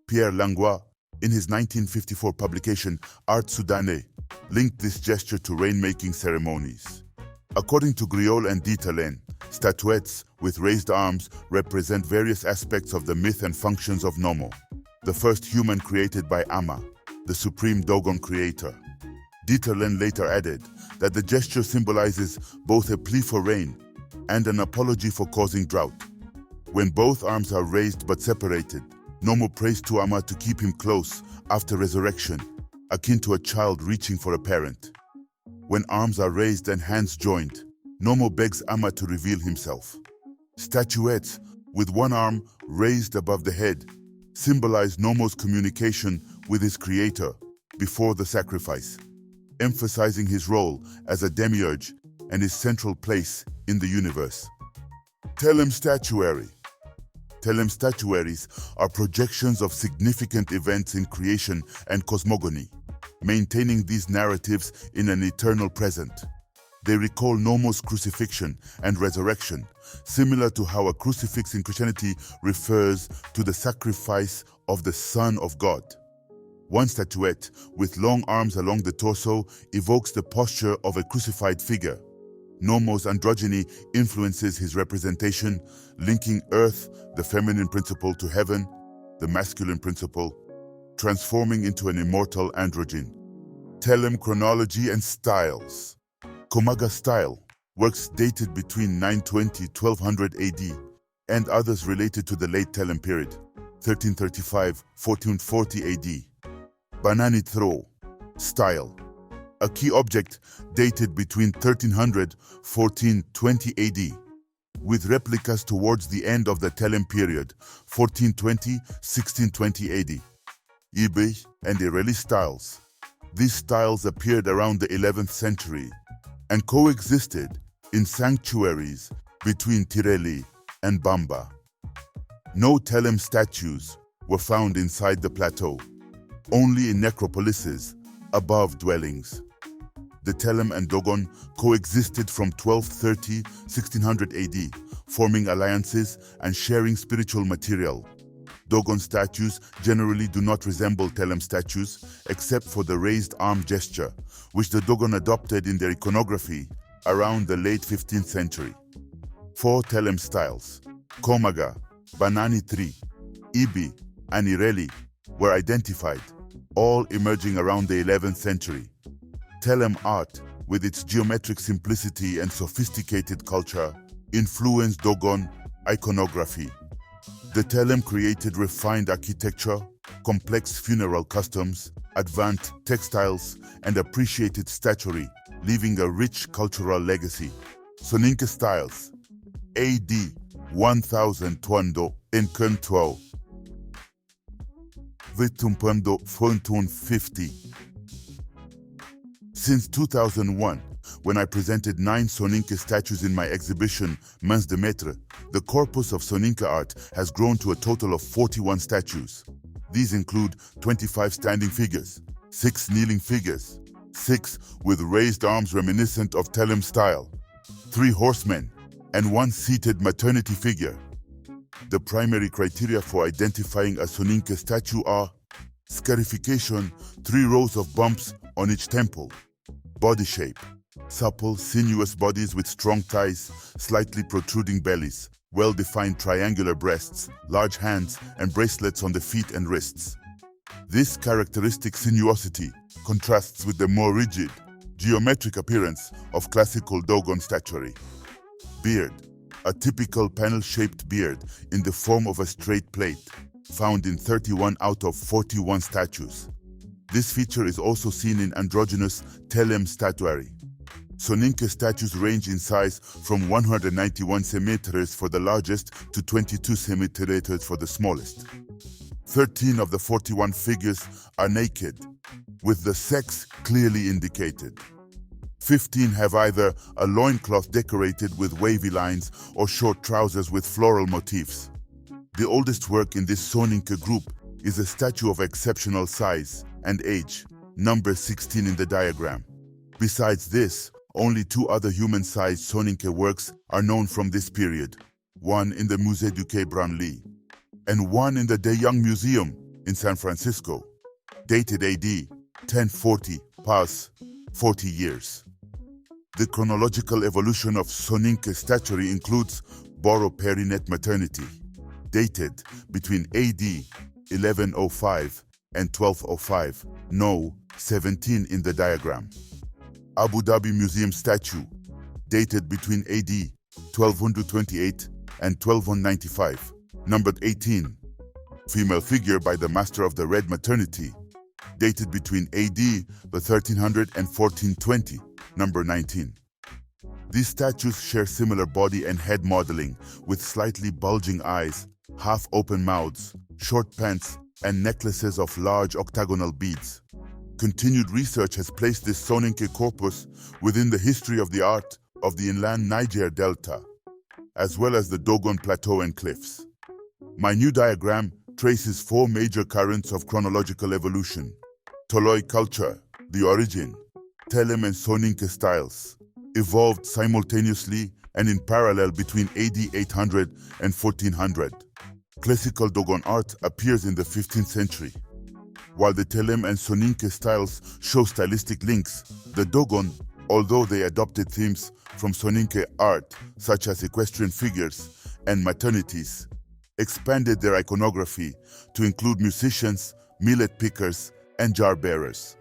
Pierre Langlois, in his 1954 publication Art Soudanais, linked this gesture to rainmaking ceremonies. According to Griol and Dieterlen, statuettes with raised arms represent various aspects of the myth and functions of Nomo, the first human created by Amma, the supreme Dogon creator. Dieterlen later added that the gesture symbolizes both a plea for rain and an apology for causing drought. When both arms are raised but separated, Nomo prays to Amma to keep him close after resurrection, akin to a child reaching for a parent. When arms are raised and hands joined, Nomo begs Amma to reveal himself. Statuettes with one arm raised above the head symbolize Nomo's communication with his creator before the sacrifice, emphasizing his role as a demiurge and his central place in the universe. Telem statuary. Telem statuaries are projections of significant events in creation and cosmogony, maintaining these narratives in an eternal present. They recall Nomo's crucifixion and resurrection, similar to how a crucifix in Christianity refers to the sacrifice of the Son of God. One statuette, with long arms along the torso, evokes the posture of a crucified figure. Nomo's androgyny influences his representation, linking earth, the feminine principle, to heaven, the masculine principle, transforming into an immortal androgyne. Telem chronology and styles. Komaga style, works dated between 920-1200 AD, and others related to the late Telem period, 1335-1440 AD. Banani throw style, a key object dated between 1300-1420 AD, with replicas towards the end of the Telem period, 1420-1620 AD. Ibih and Ireli styles. These styles appeared around the 11th century and coexisted in sanctuaries between Tireli and Bamba. No Telem statues were found inside the plateau, only in necropolises above dwellings. The Telem and Dogon coexisted from 1230-1600 AD, forming alliances and sharing spiritual material. Dogon statues generally do not resemble Telem statues except for the raised arm gesture, which the Dogon adopted in their iconography around the late 15th century. 4 Telem styles, Komaga, Banani 3, Ibih, and Ireli, were identified, all emerging around the 11th century. Telem art, with its geometric simplicity and sophisticated culture, influenced Dogon iconography. The Telem created refined architecture, complex funeral customs, advanced textiles, and appreciated statuary, leaving a rich cultural legacy. Soninke styles. AD 1000 Twando Enkentwo Vitumpando 1450. Since 2001, when I presented 9 Soninke statues in my exhibition Mains de Maître, the corpus of Soninke art has grown to a total of 41 statues. These include 25 standing figures, 6 kneeling figures, 6 with raised arms reminiscent of Telem style, 3 horsemen, and 1 seated maternity figure. The primary criteria for identifying a Soninke statue are scarification, 3 rows of bumps on each temple, body shape, supple, sinuous bodies with strong thighs, slightly protruding bellies, well-defined triangular breasts, large hands, and bracelets on the feet and wrists. This characteristic sinuosity contrasts with the more rigid, geometric appearance of classical Dogon statuary. Beard, a typical panel-shaped beard in the form of a straight plate, found in 31 out of 41 statues. This feature is also seen in androgynous Telem statuary. Soninke statues range in size from 191 centimeters for the largest to 22 centimeters for the smallest. 13 of the 41 figures are naked, with the sex clearly indicated. 15 have either a loincloth decorated with wavy lines or short trousers with floral motifs. The oldest work in this Soninke group is a statue of exceptional size and age, number 16 in the diagram. Besides this, only 2 other human-sized Soninke works are known from this period, one in the Musée du Quai Branly, and one in the De Young Museum in San Francisco, dated AD 1040, past 40 years. The chronological evolution of Soninke statuary includes Boro Perinet maternity, dated between AD 1105 and 1205, no 17 in the diagram. Abu Dhabi Museum statue, dated between AD 1228 and 1295, numbered 18. Female figure by the Master of the Red maternity, dated between AD 1300 and 1420, number 19. These statues share similar body and head modeling, with slightly bulging eyes, half-open mouths, short pants, and necklaces of large octagonal beads. Continued research has placed this Soninke corpus within the history of the art of the inland Niger Delta, as well as the Dogon Plateau and cliffs. My new diagram traces 4 major currents of chronological evolution: Tolloy culture, the origin, Telem and Soninke styles, evolved simultaneously and in parallel between AD 800 and 1400. Classical Dogon art appears in the 15th century. While the Telem and Soninke styles show stylistic links, the Dogon, although they adopted themes from Soninke art, such as equestrian figures and maternities, expanded their iconography to include musicians, millet pickers, and jar bearers.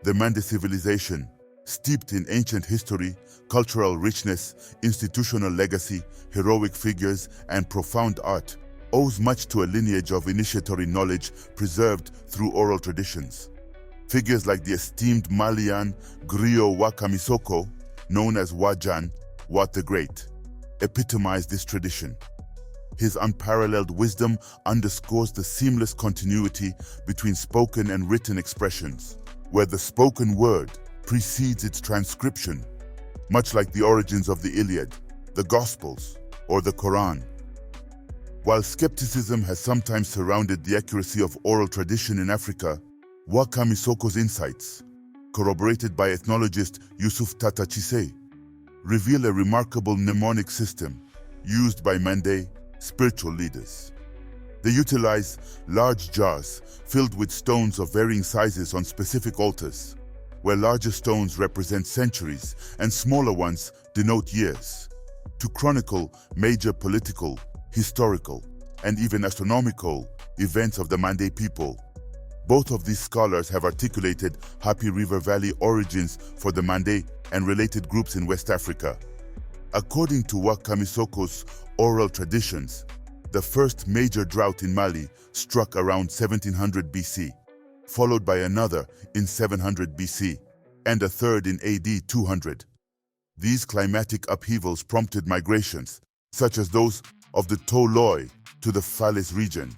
The Mande civilization, steeped in ancient history, cultural richness, institutional legacy, heroic figures, and profound art, owes much to a lineage of initiatory knowledge preserved through oral traditions. Figures like the esteemed Malian griot Wa Kamisoko, known as Wajan, Wat the Great, epitomize this tradition. His unparalleled wisdom underscores the seamless continuity between spoken and written expressions, where the spoken word precedes its transcription, much like the origins of the Iliad, the Gospels, or the Quran. While skepticism has sometimes surrounded the accuracy of oral tradition in Africa, Wa Kamisoko's insights, corroborated by ethnologist Yusuf Tata Chise, reveal a remarkable mnemonic system used by Mande spiritual leaders. They utilize large jars filled with stones of varying sizes on specific altars, where larger stones represent centuries and smaller ones denote years, to chronicle major political, historical, and even astronomical events of the Mande people. Both of these scholars have articulated Happy River Valley origins for the Mande and related groups in West Africa. According to Wa Kamisoko's oral traditions, the first major drought in Mali struck around 1700 BC, followed by another in 700 BC, and a third in AD 200. These climatic upheavals prompted migrations, such as those of the Tolloy to the Falis region,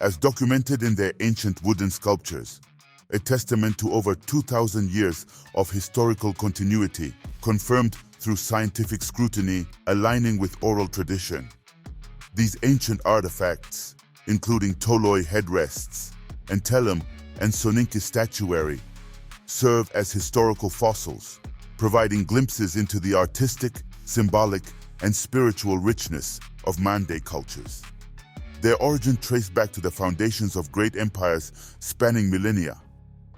as documented in their ancient wooden sculptures, a testament to over 2,000 years of historical continuity, confirmed through scientific scrutiny aligning with oral tradition. These ancient artifacts, including Tolloy headrests and Telm and Soninke statuary, serve as historical fossils, providing glimpses into the artistic, symbolic, and spiritual richness of Mande cultures. Their origin traced back to the foundations of great empires spanning millennia.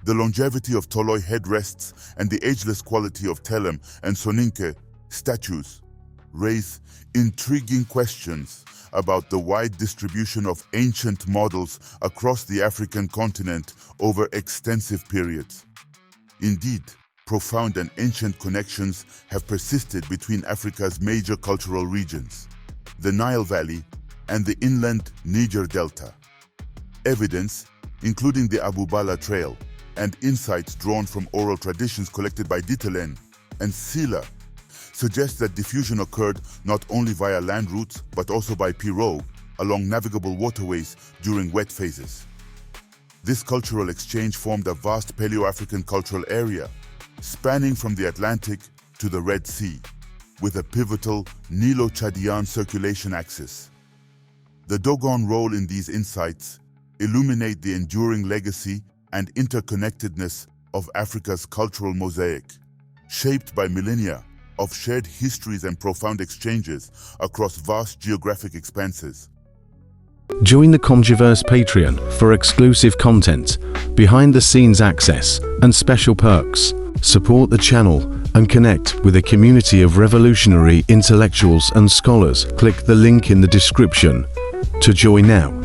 The longevity of Tolloy headrests and the ageless quality of Telm and Soninke statues raise intriguing questions about the wide distribution of ancient models across the African continent over extensive periods. Indeed, profound and ancient connections have persisted between Africa's major cultural regions, the Nile Valley and the inland Niger Delta. Evidence, including the Abu Bala Trail, and insights drawn from oral traditions collected by Ditelen and Sila, suggests that diffusion occurred not only via land routes but also by pirogue along navigable waterways during wet phases. This cultural exchange formed a vast Paleo-African cultural area, spanning from the Atlantic to the Red Sea, with a pivotal Nilo-Chadian circulation axis. The Dogon role in these insights illuminate the enduring legacy and interconnectedness of Africa's cultural mosaic, shaped by millennia of shared histories and profound exchanges across vast geographic expanses. Join the Kamjiverse Patreon for exclusive content, behind-the-scenes access, and special perks. Support the channel and connect with a community of revolutionary intellectuals and scholars. Click the link in the description to join now.